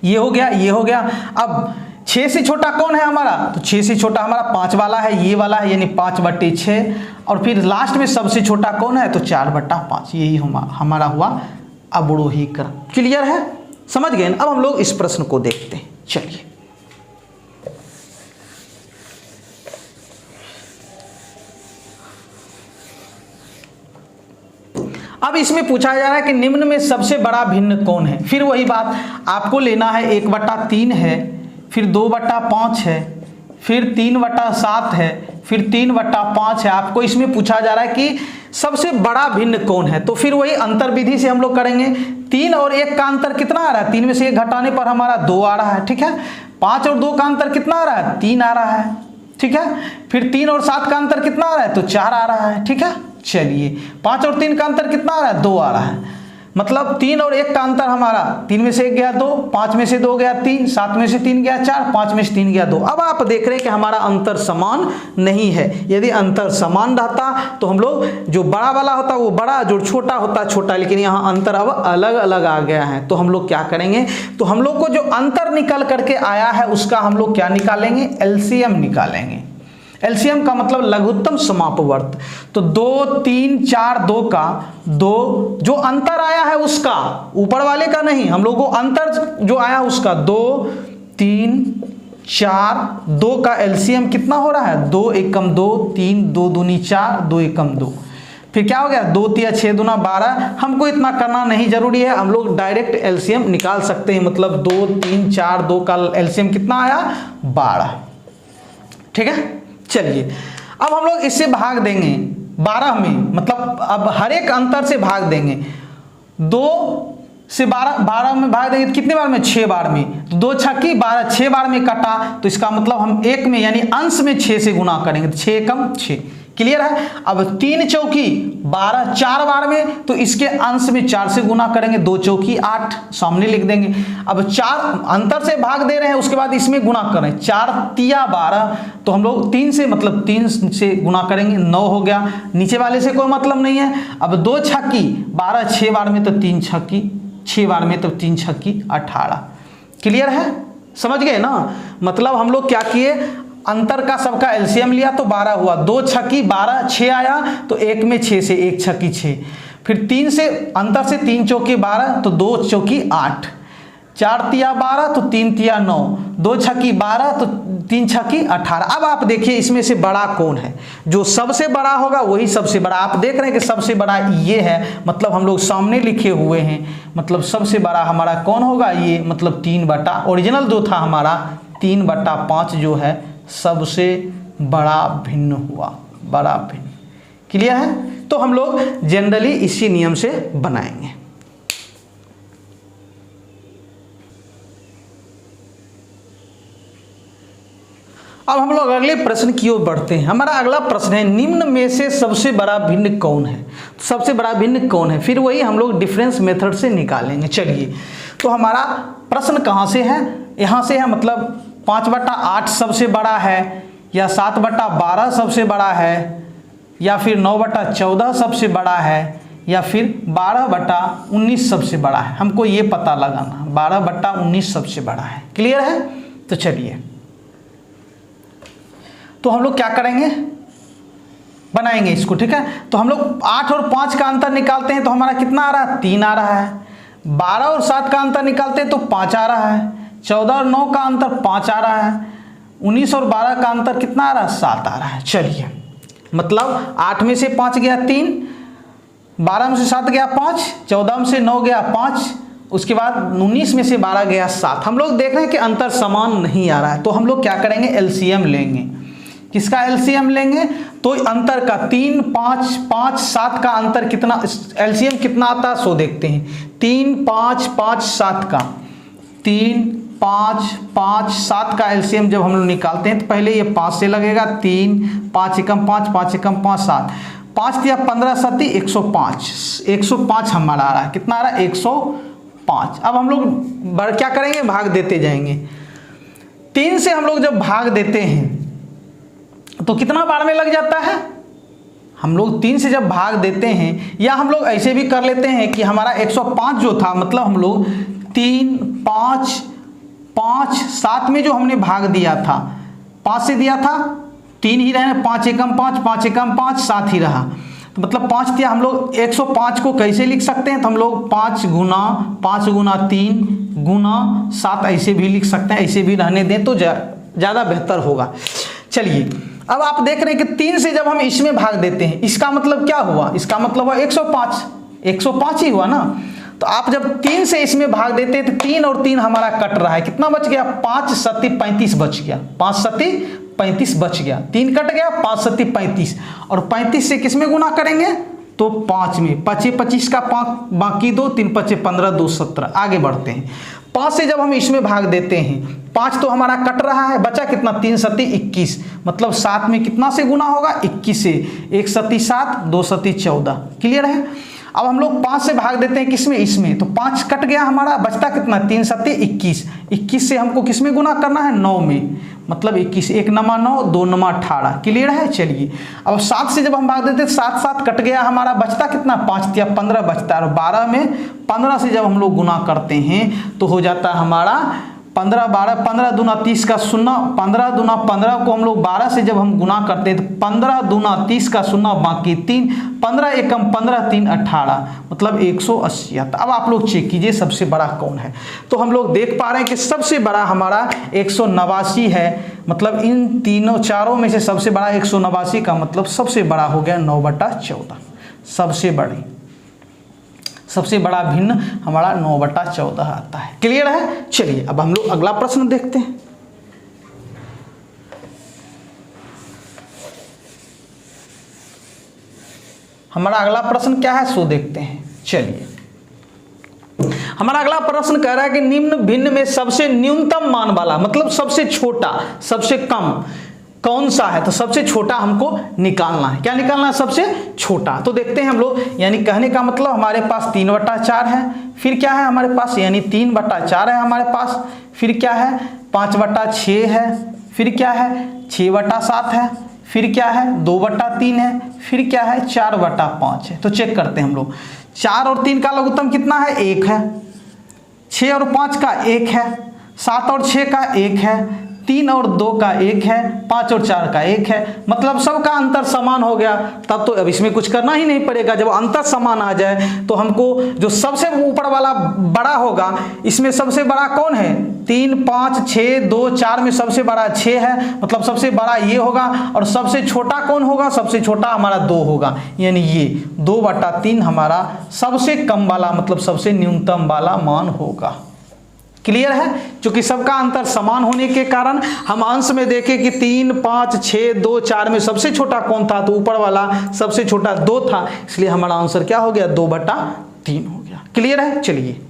ये हो गया, ये हो गया। अब 6 से छोटा कौन है हमारा, तो 6 से छोटा हमारा 5 वाला है, ये वाला है, यानी 5/6। और फिर लास्ट में सबसे छोटा कौन है, तो 4/5। यही हमारा हुआ अवरोही क्रम। क्लियर है, समझ गए। अब हम लोग इस प्रश्न को देखते हैं, चलिए। अब इसमें पूछा जा रहा है कि निम्न में सबसे बड़ा भिन्न कौन है। फिर वही बात, आपको लेना है 1/3 है, फिर 2/5 है, फिर 3/7 है, फिर 3/5 है। आपको इसमें पूछा जा रहा है कि सबसे बड़ा भिन्न कौन है। तो फिर वही अंतर विधि से हम लोग करेंगे। 3 और 1 का अंतर कितना आ रहा है, 3 में से 1 घटाने पर हमारा 2 आ रहा है, ठीक है। 5 और 2 का अंतर कितना आ रहा है, 3 आ रहा है, ठीक है। फिर 3 और 7 का अंतर कितना आ रहा है, तो 4 आ रहा है, ठीक है। चलिए 5 और 3 का अंतर कितना आ रहा है, 2 आ रहा है। मतलब 3 और 1 का अंतर हमारा, 3 में से 1 गया 2, 5 में से 2 गया 3, 7 में से 3 गया 4, 5 में से 3 गया 2। अब आप देख रहे हैं कि हमारा अंतर समान नहीं है। यदि अंतर समान रहता तो हम लोग जो बड़ा वाला होता वो बड़ा, जो छोटा होता छोटा, लेकिन यहाँ अंतर अब अलग अलग आ गया है। तो हम लोग क्या करेंगे, तो हम लोग को जो अंतर निकल करके आया है उसका हम लोग क्या निकालेंगे, एलसीएम निकालेंगे। एलसीएम का मतलब लघुत्तम समापवर्त। तो 2, 3, 4, 2 का 2 जो अंतर आया है उसका, ऊपर वाले का नहीं, हम लोग को अंतर जो आया उसका 2, 3, 4, 2 का एलसीएम कितना हो रहा है, 2 एकम 2, 3, 2 दूनी 4, 2 एकम 2। फिर क्या हो गया, 2 तिया 6 दूना 12। हमको इतना करना नहीं जरूरी है, हम लोग डायरेक्ट एलसीएम निकाल सकते हैं। मतलब 2, 3, 4, 2 का एलसीएम कितना आया, 12, ठीक है। चलिए अब हम लोग इससे भाग देंगे 12 में, मतलब अब हर एक अंतर से भाग देंगे। 2 से 12 में भाग देंगे कितने बार में, 6 बार में। तो 2 छक्की 12, 6 बार में कटा, तो इसका मतलब हम 1 में यानी अंश में 6 से गुना करेंगे, तो 6 एकम 6। क्लियर है। अब 3 चौकी 12, 4 बार में, तो इसके अंश में 4 से गुना करेंगे, 2 चौकी 8, सामने लिख देंगे। अब 4 अंतर से भाग दे रहे हैं, उसके बाद इसमें गुना करें, 4 तिया 12, तो हम लोग 3 से मतलब 3 से गुना करेंगे, 9 हो गया। नीचे वाले से कोई मतलब नहीं है। अब 2 छक्की 12, 6 बार में, तो 3 छक्की 6 बार में, तो 3 छक्की 18। क्लियर है, समझ गए ना। मतलब हम लोग क्या किए, अंतर का सबका एलसीएम लिया तो 12 हुआ, 2 छक्की 12, 6 आया, तो 1 में 6 से 1 छक्की 6। फिर 3 से अंतर से 3 चौकी 12, तो 2 चौकी 8, 4 तिया 12, तो 3 तिया 9, 2 छक्की 12, तो 3 छक्की 18। अब आप देखिए इसमें से बड़ा कौन है, जो सबसे बड़ा होगा वही सबसे बड़ा। आप देख रहे हैं कि सबसे बड़ा ये है, मतलब हम लोग सामने लिखे हुए हैं, मतलब सबसे बड़ा हमारा कौन होगा, ये मतलब 3 ओरिजिनल जो था हमारा 3/5 जो है सबसे बड़ा भिन्न हुआ, बड़ा भिन्न। क्लियर है। तो हम लोग जनरली इसी नियम से बनाएंगे। अब हम लोग अगले प्रश्न की ओर बढ़ते हैं। हमारा अगला प्रश्न है, निम्न में से सबसे बड़ा भिन्न कौन है? सबसे बड़ा भिन्न कौन है? फिर वही हम लोग डिफरेंस मेथड से निकालेंगे। चलिए, तो हमारा प्रश्न कहाँ से है? यहाँ से है, मतलब 5/8 सबसे बड़ा है, या 7/12 सबसे बड़ा है, या फिर 9/14 सबसे बड़ा है, या फिर 12/19 सबसे बड़ा है। हमको ये पता लगाना, 12/19 सबसे बड़ा है। क्लियर है? तो चलिए, तो हम लोग क्या करेंगे, बनाएंगे इसको। ठीक है, तो हम लोग 8 और 5 का अंतर निकालते हैं तो हमारा कितना आ रहा है? 3 आ रहा है। 12 और 7 का अंतर निकालते हैं तो 5 आ रहा है। 14 और 9 का अंतर 5 आ रहा है। 19 और 12 का अंतर कितना आ रहा है? 7 आ रहा है। चलिए, मतलब 8 में से 5 गया 3, 12 में से 7 गया 5, 14 में से 9 गया 5, उसके बाद 19 में से 12 गया 7। हम लोग देख रहे हैं कि अंतर समान नहीं आ रहा है, तो हम लोग क्या करेंगे? एलसीएम लेंगे। किसका एलसीएम लेंगे? तो अंतर का 3, 5, 5, 7 का अंतर कितना, एलसीएम कितना आता है सो देखते हैं। 3, 5, 5, 7 का 3, 5, 5, 7 का एलसीएम जब हम लोग निकालते हैं तो पहले ये 5 से लगेगा। 3, 5 एकम 5, 5 एकम 5, 7, 5 दिया 15, 7 105, 105 हमारा आ रहा है। कितना आ रहा है? 105। अब हम लोग क्या करेंगे? भाग देते जाएंगे। 3 से हम लोग जब भाग देते हैं तो कितना बार में लग जाता है? हम लोग 3 से जब भाग देते हैं, या हम लोग ऐसे भी कर लेते हैं कि हमारा 105 जो था, मतलब हम लोग 3, 5, 5, 7 में जो हमने भाग दिया था, 5 से दिया था 3 ही रहे, 5 एकम 5, 5 एकम 5, 7 ही रहा, तो मतलब 5 दिया। हम लोग 105 को कैसे लिख सकते हैं? तो हम लोग 5 गुना 3 गुना 7 ऐसे भी लिख सकते हैं। ऐसे भी रहने दें तो ज़्यादा बेहतर होगा। चलिए, अब आप देख रहे हैं कि 3 से जब हम इसमें भाग देते हैं, इसका मतलब क्या हुआ? इसका मतलब हुआ 105, 105 ही हुआ ना। तो आप जब 3 से इसमें भाग देते हैं तो 3 और 3 हमारा कट रहा है। कितना बच गया? 5 सत्ती 35 बच गया। 5 सत्ती 35 बच गया। 3 कट गया, 5 सत्ती 35, और 35 से किस में गुना करेंगे? तो 5 में। 5 25 का 5 बाकी 2, 3 5 15, 2 17। आगे बढ़ते हैं। 5 से जब हम इसमें भाग देते हैं, 5 तो हमारा कट रहा है, बचा कितना? 3 सत्ती 21, मतलब 7 में कितना से गुना होगा? 21 से। 1 सत्ती 7, 2 सत्ती 14। क्लियर है? अब हम लोग 5 से भाग देते हैं किसमें? इसमें, तो 5 कट गया हमारा, बचता कितना? 3 सत्ती 21। 21 से हमको किसमें गुना करना है? 9 में, मतलब 21। 1 नमा 9, 2 नमा 18। क्लियर है? चलिए, अब 7 से जब हम भाग देते हैं, 7 7 कट गया हमारा, बचता कितना? 5 तिया 15 बचता है, और 12 में 15 से जब हम लोग गुना करते हैं तो हो जाता है हमारा 15 12, 15 दूना 30 का 0, 15 दूना 15 को हम लोग 12 से जब हम गुना करते हैं तो 15 दूना 30 का 0 बाकी 3, 15 एकम 15, 3 18, मतलब 180 आता। अब आप लोग चेक कीजिए सबसे बड़ा कौन है। तो हम लोग देख पा रहे हैं कि सबसे बड़ा हमारा 189 है, मतलब इन तीनों चारों में से सबसे बड़ा 189 का मतलब सबसे बड़ा हो गया 9/14। सबसे बड़ा भिन्न हमारा 9/14 आता है। क्लियर है? चलिए, अब हम लोग अगला प्रश्न देखते हैं। हमारा अगला प्रश्न क्या है सो देखते हैं। चलिए, हमारा अगला प्रश्न कह रहा है कि निम्न भिन्न में सबसे न्यूनतम मान वाला, मतलब सबसे छोटा, सबसे कम कौन सा है? तो सबसे छोटा हमको निकालना है। क्या निकालना है? सबसे छोटा। तो देखते हैं हम लोग, यानी कहने का मतलब हमारे पास 3/4 है, फिर क्या है हमारे पास? यानी 3/4 है हमारे पास, फिर क्या है? 5/6 है, फिर क्या है? 6/7 है, फिर क्या है? 2/3 है, फिर क्या है? 4/5 है। तो चेक करते हैं हम लोग। 4 और 3 का लघुत्तम कितना है? 1 है। 6 और 5 का 1 है। 7 और 6 का 1 है। 3 और 2 का 1 है। 5 और 4 का 1 है, मतलब सबका अंतर समान हो गया। तब तो अब इसमें कुछ करना ही नहीं पड़ेगा। जब अंतर समान आ जाए तो हमको जो सबसे ऊपर वाला बड़ा होगा, इसमें सबसे बड़ा कौन है? 3 5 6 2 4 में सबसे बड़ा 6 है, मतलब सबसे बड़ा ये होगा। और सबसे छोटा कौन होगा? सबसे छोटा हमारा 2 होगा, यानी ये 2/3 हमारा सबसे कम वाला, मतलब सबसे न्यूनतम वाला मान होगा। क्लियर है? क्योंकि सबका अंतर समान होने के कारण हम अंश में देखें कि 3 5 6 2 4 में सबसे छोटा कौन था? तो ऊपर वाला सबसे छोटा 2 था, इसलिए हमारा आंसर क्या हो गया? 2/3 हो गया। क्लियर है? चलिए,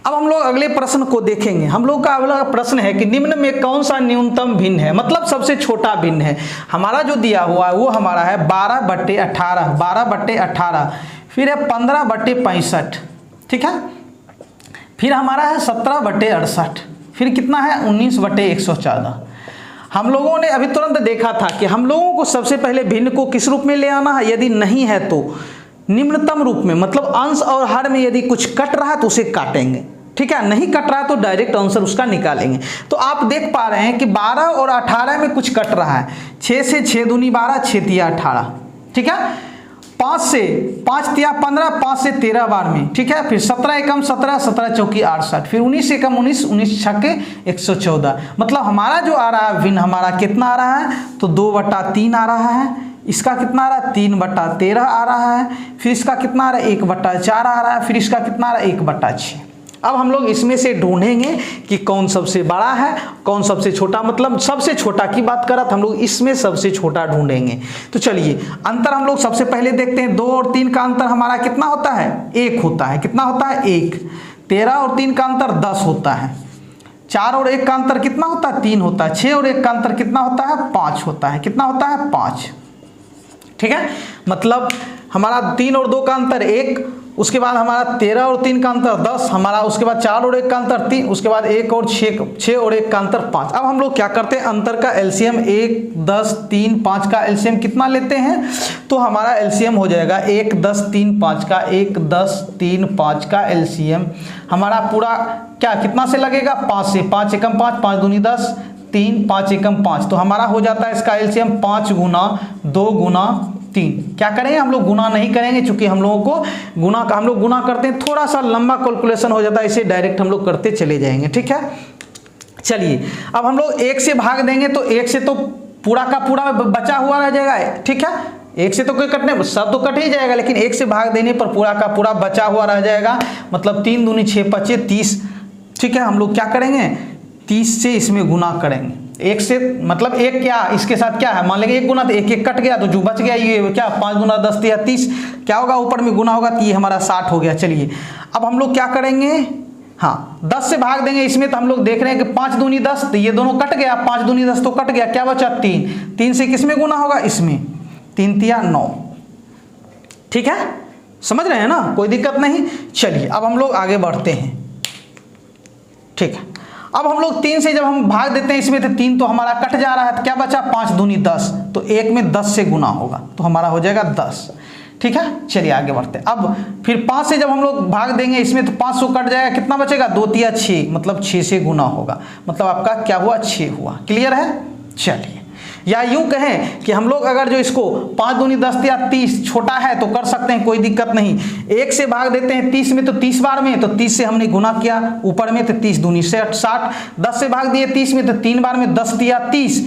अब हम लोग अगले प्रश्न को देखेंगे। हम लोग का अगला प्रश्न है कि निम्न में कौन सा न्यूनतम भिन्न है, मतलब सबसे छोटा भिन्न है। हमारा जो दिया हुआ है वो हमारा है 12/18, 12/18, फिर है 15/65, ठीक है, फिर हमारा है 17/68, फिर कितना है 19/114। हम लोगों ने अभी तुरंत देखा था कि हम लोगों को सबसे पहले भिन्न को किस रूप में ले आना है, यदि नहीं है तो निम्नतम रूप में, मतलब अंश और हर में यदि कुछ कट रहा है तो उसे काटेंगे, ठीक है, नहीं कट रहा है तो डायरेक्ट आंसर उसका निकालेंगे। तो आप देख पा रहे हैं कि 12 और 18 में कुछ कट रहा है, 6 से 6 दूनी 12, 6 तिया 18, ठीक है, 5 से 5 तिया 15, 5 से 13 बार में, ठीक है, फिर 17 एकम 17, 17 चौकी 68, फिर 19 एकम 19, 19 छक्के 114। मतलब हमारा जो आ रहा है भिन्न हमारा कितना आ रहा है, तो 2/3 आ रहा है। इसका कितना आ रहा है 3/13 आ रहा है। फिर इसका कितना आ रहा है 1/4 आ रहा है। फिर इसका कितना आ रहा है 1/6। अब हम लोग इसमें से ढूंढेंगे कि कौन सबसे बड़ा है कौन सबसे छोटा, मतलब सबसे छोटा की बात करा तो हम लोग इसमें सबसे छोटा ढूंढेंगे। तो चलिए अंतर हम लोग सबसे पहले देखते हैं। 2 और 3 का अंतर हमारा कितना होता है 1 होता है। कितना होता है 1। 13 और 3 का अंतर 10 होता है। 4 और 1 का अंतर कितना होता है 3 होता है। 6 और 1 का अंतर कितना होता है 5 होता है। कितना होता है 5, ठीक है। मतलब हमारा 3 और 2 का अंतर 1, उसके बाद हमारा 13 और 3 का अंतर 10, हमारा उसके बाद 4 और 1 का अंतर 3, उसके बाद 1 और 6 और 1 का अंतर 5। अब हम लोग क्या करते हैं अंतर का एलसीएम 1, 10, 3, 5 का एलसीएम कितना लेते हैं, तो हमारा एलसीएम हो जाएगा 1, 10, 3, 5 का 1, 10, 3, 5 का एलसीएम हमारा पूरा क्या कितना से लगेगा 5 से। 5 एकम 5, 5 दूनी 10, 3, 5 एकम 5, तो हमारा हो जाता है इसका एलसीएम 5 गुना 2 गुना 3। क्या करेंगे हम लोग गुना नहीं करेंगे, क्योंकि हम लोगों को हम लोग गुना करते हैं थोड़ा सा लंबा कैलकुलेशन हो जाता है, इसे डायरेक्ट हम लोग करते चले जाएंगे, ठीक है। चलिए अब हम लोग 1 से भाग देंगे तो 1 से तो पूरा का पूरा बचा हुआ रह जाएगा, ठीक है। 1 से तो कोई कटने सब तो कट ही जाएगा, लेकिन 1 से भाग देने पर पूरा का पूरा बचा हुआ रह जाएगा। मतलब 3 दूनी 6 पचे 30, ठीक है। हम लोग क्या करेंगे 30 से इसमें गुना करेंगे। 1 से मतलब 1 क्या इसके साथ क्या है, मान लेंगे 1 गुना तो 1 1 कट गया, तो जो बच गया ये क्या 5 गुना 10 या 30 क्या होगा ऊपर में गुना होगा, तो ये हमारा 60 हो गया। चलिए अब हम लोग क्या करेंगे, हाँ 10 से भाग देंगे इसमें, तो हम लोग देख रहे हैं कि 5 दूनी 10, तो ये दोनों कट गया, 5 दूनी 10 तो कट गया, क्या बचा 3। 3 से किस में गुना होगा इसमें, 3 तिया 9, ठीक है। समझ रहे हैं ना, कोई दिक्कत नहीं। चलिए अब हम लोग आगे बढ़ते हैं, ठीक है। अब हम लोग 3 से जब हम भाग देते हैं इसमें, तो 3 तो हमारा कट जा रहा है, तो क्या बचा 5 दूनी 10, तो 1 में 10 से गुना होगा, तो हमारा हो जाएगा 10, ठीक है। चलिए आगे बढ़ते हैं। अब फिर 5 से जब हम लोग भाग देंगे इसमें, तो 500 कट जाएगा, कितना बचेगा 2 तिया 6, मतलब 6 से गुना होगा, मतलब आपका क्या हुआ 6 हुआ। क्लियर है। चलिए या यूं कहें कि हम लोग अगर जो इसको 5 दूनी 10 या 30 छोटा है तो कर सकते हैं, कोई दिक्कत नहीं। 1 से भाग देते हैं 30 में, तो 30 बार में, तो 30 से हमने गुना किया ऊपर में, तो 30 दूनी 60। 10 से भाग दिए 30 में, तो 3 बार में 10 तिया 30,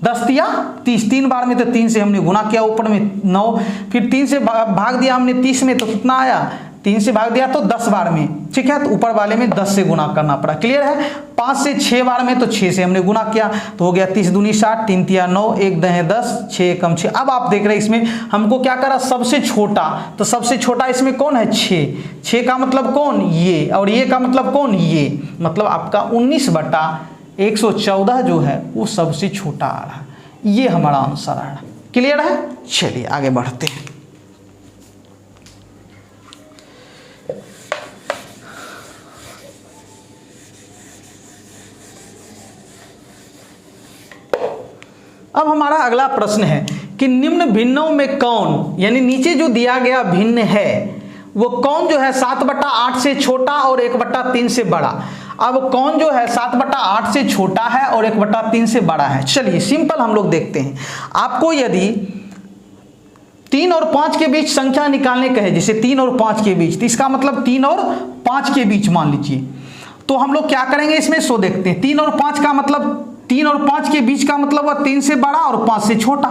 10 तिया 30, 3 बार में, तो 3 से हमने गुना किया ऊपर में 9। फिर 3 से भाग दिया हमने 30 में, तो कितना आया 3 से भाग दिया तो 10 बार में, ठीक है, तो ऊपर वाले में 10 से गुना करना पड़ा। क्लियर है। 5 से 6 बार में, तो 6 से हमने गुना किया, तो हो गया 30 दूनी 60, 3 तिया 9, 1 दहे 10, 6 एकम 6। अब आप देख रहे हैं इसमें हमको क्या करा सबसे छोटा, तो सबसे छोटा इसमें कौन है 6। 6 का मतलब कौन ये, और ये का मतलब कौन ये, मतलब आपका 19/114 जो है वो सबसे छोटा आ रहा है, ये हमारा आंसर आ रहा है। क्लियर है। चलिए आगे बढ़ते हैं। अब हमारा अगला प्रश्न है कि निम्न भिन्नों में कौन, यानी नीचे जो दिया गया भिन्न है वो कौन जो है 7/8 से छोटा और 1/3 से बड़ा। अब कौन जो है 7/8 से छोटा है और 1/3 से बड़ा है। चलिए सिंपल हम लोग देखते हैं। आपको यदि 3 और 5 के बीच संख्या निकालने कहे, जैसे 3 और 5 के बीच, तो इसका मतलब 3 और 5 के बीच मान लीजिए, तो हम लोग क्या करेंगे इसमें सो देखते हैं। 3 और 5 का मतलब 3 और 5 के बीच का मतलब वह 3 से बड़ा और 5 से छोटा।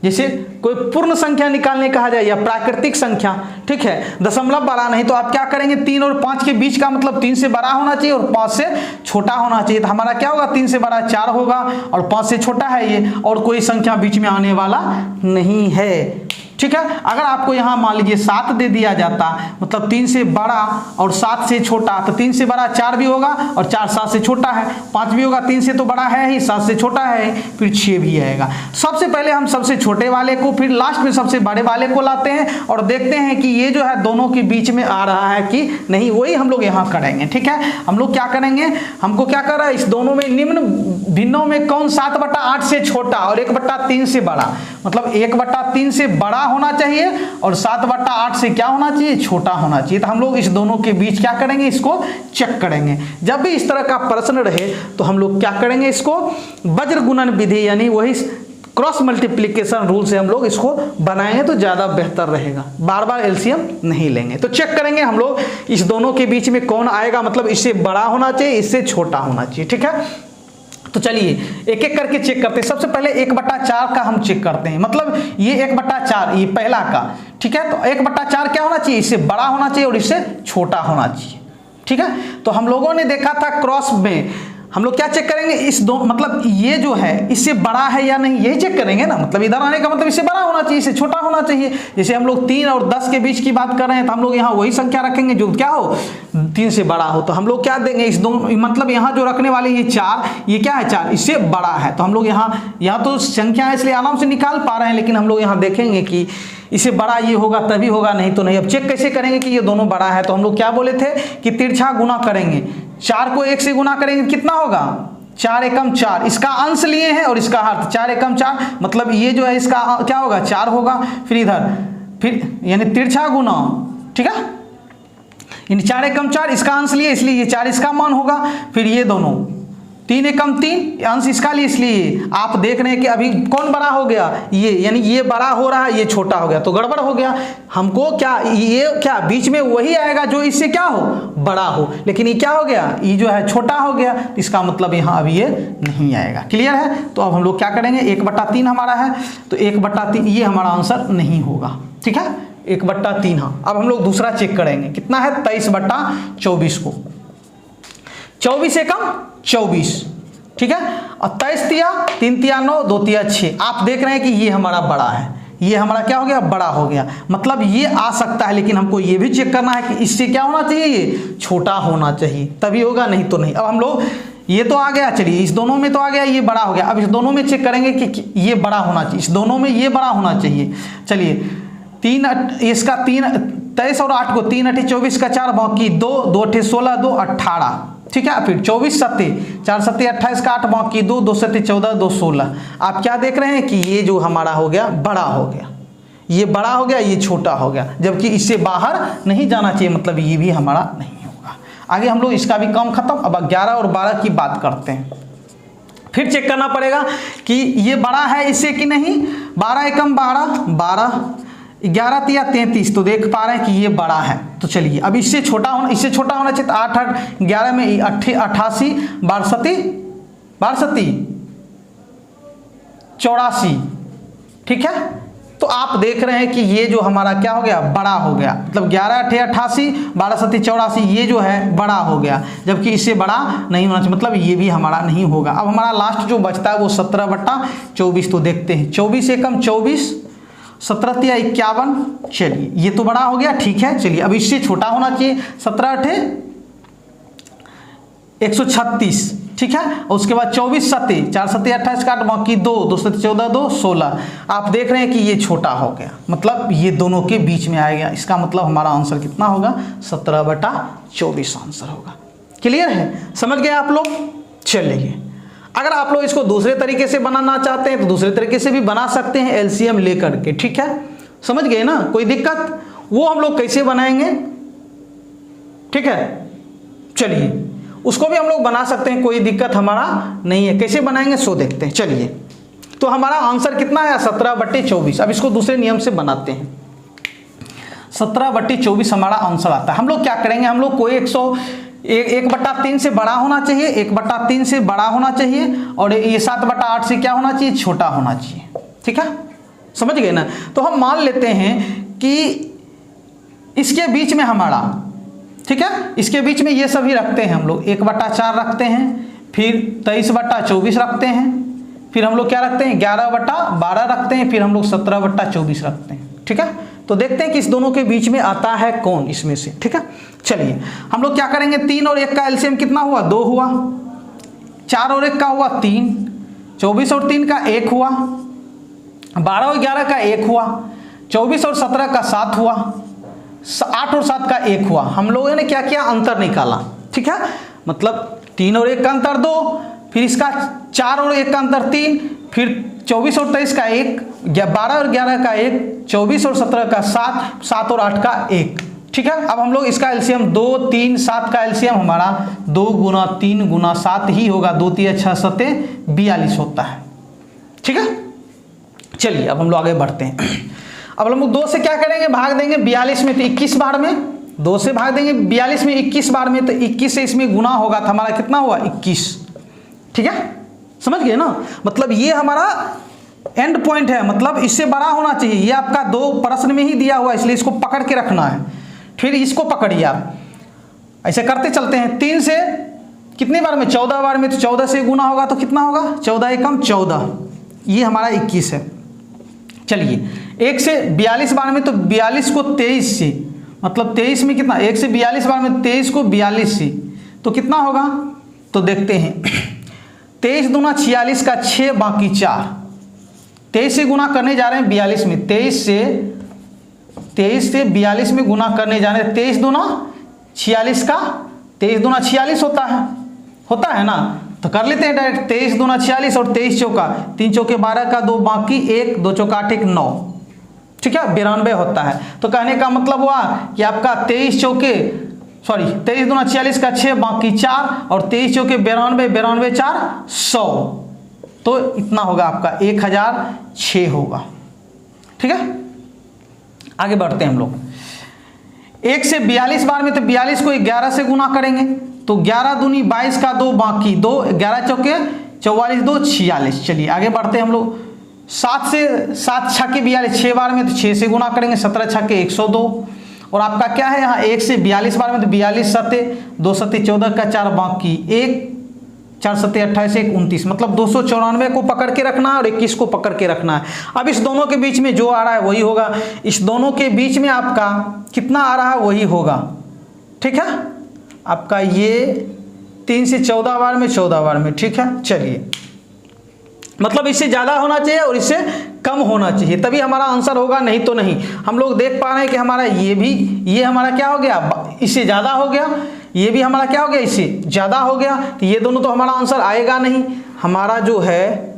जैसे कोई पूर्ण संख्या निकालने कहा जाए या प्राकृतिक संख्या, ठीक है, दशमलव वाला नहीं, तो आप क्या करेंगे 3 और 5 के बीच का मतलब 3 से बड़ा होना चाहिए और 5 से छोटा होना चाहिए। तो हमारा क्या होगा 3 से बड़ा 4 होगा और 5 से छोटा है ये, और कोई संख्या बीच में आने वाला नहीं है। ठीक है। अगर आपको यहाँ मान लीजिए 7 दे दिया जाता, मतलब 3 से बड़ा और 7 से छोटा, तो 3 से बड़ा 4 भी होगा और 4 7 से छोटा है, 5 भी होगा, 3 से तो बड़ा है ही, 7 से छोटा है, फिर 6 भी आएगा। सबसे पहले हम सबसे छोटे वाले को, फिर लास्ट में सबसे बड़े वाले को लाते हैं और देखते हैं कि ये जो है दोनों के बीच में आ रहा है कि नहीं, वही हम लोग यहाँ करेंगे। ठीक है, हम लोग क्या करेंगे, हमको क्या कर रहा है, इस दोनों में निम्न भिन्नों में कौन 7/8 से छोटा और 1/3 से बड़ा, मतलब 1/3 से बड़ा होना चाहिए और 7/8 से क्या होना चाहिए, छोटा होना चाहिए। तो हम लोग इस दोनों के बीच क्या करेंगे, इसको चेक करेंगे। जब भी इस तरह का प्रश्न रहे तो हम लोग क्या करेंगे, इसको वज्र गुणन विधि यानी वही क्रॉस मल्टीप्लिकेशन रूल से हम लोग इसको बनाएंगे तो ज्यादा बेहतर रहेगा, बार बार एलसीएम नहीं लेंगे। तो चेक करेंगे हम लोग इस दोनों के बीच में कौन आएगा, मतलब इससे बड़ा होना चाहिए, इससे छोटा होना चाहिए। ठीक है, तो चलिए एक एक करके चेक करते हैं। सबसे पहले 1/4 का हम चेक करते हैं, मतलब ये 1/4 ये पहला का। ठीक है, तो 1/4 क्या होना चाहिए, इससे बड़ा होना चाहिए और इससे छोटा होना चाहिए। ठीक है, तो हम लोगों ने देखा था क्रॉस में हम लोग क्या चेक करेंगे, इस दो मतलब ये जो है इससे बड़ा है या नहीं, यही चेक करेंगे ना। मतलब इधर आने का मतलब इससे बड़ा होना चाहिए, इससे छोटा होना चाहिए। जैसे हम लोग 3 और 10 के बीच की बात कर रहे हैं तो हम लोग यहाँ वही संख्या रखेंगे जो क्या हो, 3 से बड़ा हो। तो हम लोग क्या देंगे, इस दोनों मतलब यहाँ जो रखने वाले ये 4, ये क्या है 4, इससे बड़ा है। तो हम लोग यहाँ तो संख्या है इसलिए आराम से निकाल पा रहे हैं, लेकिन हम लोग यहाँ देखेंगे कि इससे बड़ा ये होगा तभी होगा, नहीं तो नहीं। अब चेक कैसे करेंगे कि ये दोनों बड़ा है, तो हम लोग क्या बोले थे कि तिरछा गुना करेंगे। 4 को 1 से गुना करेंगे कितना होगा, 4 एकम 4, इसका अंश लिए हैं और इसका हर 4 एकम 4, मतलब ये जो है इसका क्या होगा 4 होगा। फिर इधर फिर यानी तिरछा गुना, ठीक है, इन 4 एकम 4 इसका अंश लिए इसलिए ये 4 इसका मान होगा। फिर ये दोनों 3 एकम 3 अंश इसका लिए, इसलिए आप देख रहे हैं कि अभी कौन बड़ा हो गया, ये, यानी ये बड़ा हो रहा है, ये छोटा हो गया, तो गड़बड़ हो गया। हमको क्या ये क्या बीच में वही आएगा जो इससे क्या हो, बड़ा हो, लेकिन ये क्या हो गया, ये जो है छोटा हो गया, इसका मतलब यहाँ अभी ये नहीं आएगा। क्लियर है, तो अब हम लोग क्या करेंगे, 1/3 हमारा है तो 1/3 ये हमारा आंसर नहीं होगा। ठीक है, 1/3। हाँ, अब हम लोग दूसरा चेक करेंगे, कितना है 23/24 को, 24 एकम 24। ठीक है, और 23 तिया 3 तिया 9 2 तिया 6। आप देख रहे हैं कि ये हमारा बड़ा है, ये हमारा क्या हो गया, बड़ा हो गया, मतलब ये आ सकता है, लेकिन हमको ये भी चेक करना है कि इससे क्या होना चाहिए, ये छोटा होना चाहिए, तभी होगा, नहीं तो नहीं। अब हम लोग ये तो आ गया, चलिए इस दोनों में तो आ गया, ये बड़ा हो गया। अब इस दोनों में चेक करेंगे कि ये बड़ा होना चाहिए, इस दोनों में ये बड़ा होना चाहिए। चलिए 3 इसका 3 23 और 8 को 3 8 24 का 4 बाकी 2 2 8 16 2 18। ठीक है, फिर 24 7 4 7 28 का 8 बाकी 2 2 7 14 2 16। आप क्या देख रहे हैं कि ये जो हमारा हो गया बड़ा हो गया, ये बड़ा हो गया, ये छोटा हो गया, जबकि इससे बाहर नहीं जाना चाहिए, मतलब ये भी हमारा नहीं होगा। आगे हम लोग इसका भी काम खत्म। अब 11 और 12 की बात करते हैं। फिर चेक करना पड़ेगा कि ये बड़ा है इससे कि नहीं। 12 एकम 12 12, 11 तिया 33, तो देख पा रहे हैं कि ये बड़ा है। तो चलिए अब इससे छोटा होना चाहिए, तो 8 8 11 में 88 62 84। ठीक है, तो आप देख रहे हैं कि ये जो हमारा क्या हो गया, बड़ा हो गया, मतलब 11 8 88 12 7 84, ये जो है बड़ा हो गया, जबकि इससे बड़ा नहीं होना चाहिए, मतलब ये भी हमारा नहीं होगा। अब हमारा लास्ट जो बचता है वो 17/24। तो देखते हैं, 24 एकम 24 17 तिया 51। चलिए ये तो बड़ा हो गया, ठीक है। चलिए अब इससे छोटा होना चाहिए, 17 8 136। ठीक है, और उसके बाद 24 7 4 7 28 का 8 बाकी 2 2 7 14 2 16। आप देख रहे हैं कि ये छोटा हो गया, मतलब ये दोनों के बीच में आएगा। इसका मतलब हमारा आंसर कितना होगा, 17/24 आंसर होगा। क्लियर है, समझ गए आप लोग। चलिए अगर आप लोग इसको दूसरे तरीके से बनाना चाहते हैं तो दूसरे तरीके से भी बना सकते हैं, एलसीएम लेकर के। ठीक है, समझ गए ना, कोई दिक्कत, वो हम लोग कैसे बनाएंगे। ठीक है, चलिए उसको भी हम लोग बना सकते हैं, कोई दिक्कत हमारा नहीं है। कैसे बनाएंगे सो देखते हैं। चलिए, तो हमारा आंसर कितना है, 17/24। अब इसको दूसरे नियम से बनाते हैं। 17/24 हमारा आंसर आता है। हम लोग क्या करेंगे, हम लोग कोई 1/3 से बड़ा होना चाहिए, 1/3 से बड़ा होना चाहिए, और ये 7/8 से क्या होना चाहिए, छोटा होना चाहिए। ठीक है, समझ गए ना। तो हम मान लेते हैं कि इसके बीच में हमारा, ठीक है, इसके बीच में ये सभी रखते हैं हम लोग, 1/4 रखते हैं, फिर 23/24 रखते हैं, फिर हम लोग क्या रखते हैं, 11/12 रखते हैं, फिर हम लोग 17/24 रखते हैं। ठीक है। तो देखते हैं कि इस दोनों के बीच में आता है कौन इसमें से, ठीक है। चलिए हम लोग क्या करेंगे, 3 और 1 का एलसीएम कितना हुआ, 2 हुआ। 4 और 1 का हुआ 3, 24 और 3 का 1 हुआ, 12 और 11 का 1 हुआ, 24 और 17 का 7 हुआ, 8 और 7 का 1 हुआ। हम लोगों ने क्या किया, अंतर निकाला, ठीक है। मतलब 3 और 1 का अंतर 2, फिर इसका 4 और 1 का अंतर 3, फिर 24 और 23 का 1, 12 और 11 का 1, 24 और 17 का 7, 7 और 8 का 1, ठीक है। अब हम लोग इसका एलसीएम 2, 3, 7 का एलसीएम हमारा 2 गुना 3 गुना 7 ही होगा, 2 3 6 7 42 होता है, ठीक है। चलिए अब हम लोग आगे बढ़ते हैं। अब हम लोग 2 से क्या करेंगे, भाग देंगे 42 में, तो 21 बार में 2 से भाग देंगे 42 में 21 बार में, तो 21 से इसमें गुना होगा तो हमारा कितना हुआ, 21, ठीक है। समझ गए ना, मतलब ये हमारा एंड पॉइंट है, मतलब इससे बड़ा होना चाहिए। ये आपका 2 प्रश्न में ही दिया हुआ है, इसलिए इसको पकड़ के रखना है। फिर इसको पकड़िए आप, ऐसे करते चलते हैं। 3 से कितनी बार में, 14 बार में, तो 14 से गुना होगा तो कितना होगा, 14 एकम 14, ये हमारा 21 है। चलिए 1 से 42 बार में, तो 42 को 23 से, मतलब 23 में कितना, 1 से 42 बार में 23 को 42 से, तो कितना होगा, तो देखते हैं। 23 दूना 46 का 6 बाकी 4, 23 से गुना करने जा रहे हैं 42 में, 23 से 42 में गुना करने जा रहे हैं। 23 दूना 46 का, 23 दूना 46 होता है ना, तो कर लेते हैं डायरेक्ट। 23 दूना 46 और 23 चौका, 3 चौके 12 का 2 बाकी 1, 2 चौका 8 1 9, ठीक है, 92 होता है। तो कहने का मतलब हुआ कि आपका 23 दूना 46 का 6 बाकी 4 और 23 चौके 92, 92 4 100, तो इतना होगा आपका 1006 होगा, ठीक है। आगे बढ़ते हैं हम लोग। 1 से 42 बार में, तो 42 को 11 से गुना करेंगे, तो 11 दूनी 22 का 2 बाकी 2, 11 चौके 44 2 46। चलिए आगे बढ़ते हैं हम लोग। 7 से 7 छक्के 42, 6 बार में, तो 6 से गुना करेंगे, 17 छक्के 102। और आपका क्या है यहाँ 1 से 42 बार में, तो 42 सत्ते 2 सत्ते 14 का 4 बाकी 1, 4 सत्ते 28 1 29, मतलब 294 को पकड़ के रखना है और 21 को पकड़ के रखना है। अब इस दोनों के बीच में जो आ रहा है वही होगा, इस दोनों के बीच में आपका कितना आ रहा है वही होगा, ठीक है। आपका ये 3 से 14 बार में 14 बार में, ठीक है। चलिए मतलब इससे ज़्यादा होना चाहिए और इससे कम होना चाहिए, तभी हमारा आंसर होगा, नहीं तो नहीं। हम लोग देख पा रहे हैं कि हमारा ये हमारा क्या हो गया, इससे ज़्यादा हो गया, ये भी हमारा क्या हो गया, इससे ज़्यादा हो गया, तो ये दोनों तो हमारा आंसर आएगा नहीं। हमारा जो है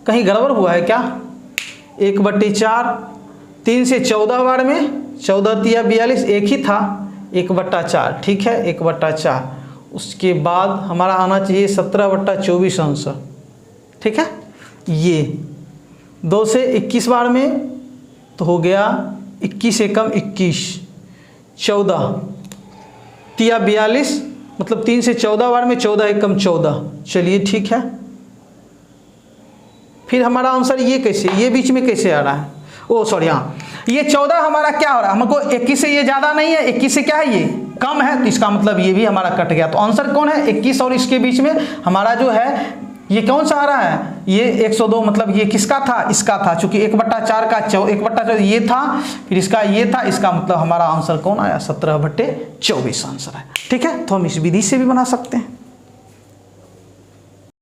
कहीं गड़बड़ हुआ है क्या, 1/4, 3 से 14 बार में 14 तिया 42 एक ही था, 1/4, ठीक है, 1/4। उसके बाद हमारा आना चाहिए 17/24 आंसर, ठीक है। ये 2 से 21 बार में तो हो गया 21 एकम 21, 14 तिया 42, मतलब 3 से 14 बार में 14 एकम 14। चलिए ठीक है। फिर हमारा आंसर ये कैसे, ये बीच में कैसे आ रहा है, ओ सॉरी हाँ, ये 14 हमारा क्या हो रहा है, हमको 21 से ये ज़्यादा नहीं है, 21 से क्या है ये कम है, तो इसका मतलब ये भी हमारा कट गया। तो आंसर कौन है, 21 और इसके बीच में हमारा जो है ये कौन सा आ रहा है, ये 102, मतलब ये किसका था, इसका था, चूंकि 1/4 का 1/4 ये था, फिर इसका ये था, इसका मतलब हमारा आंसर कौन आया, 17/24 आंसर है, ठीक है। तो हम इस विधि से भी बना सकते हैं।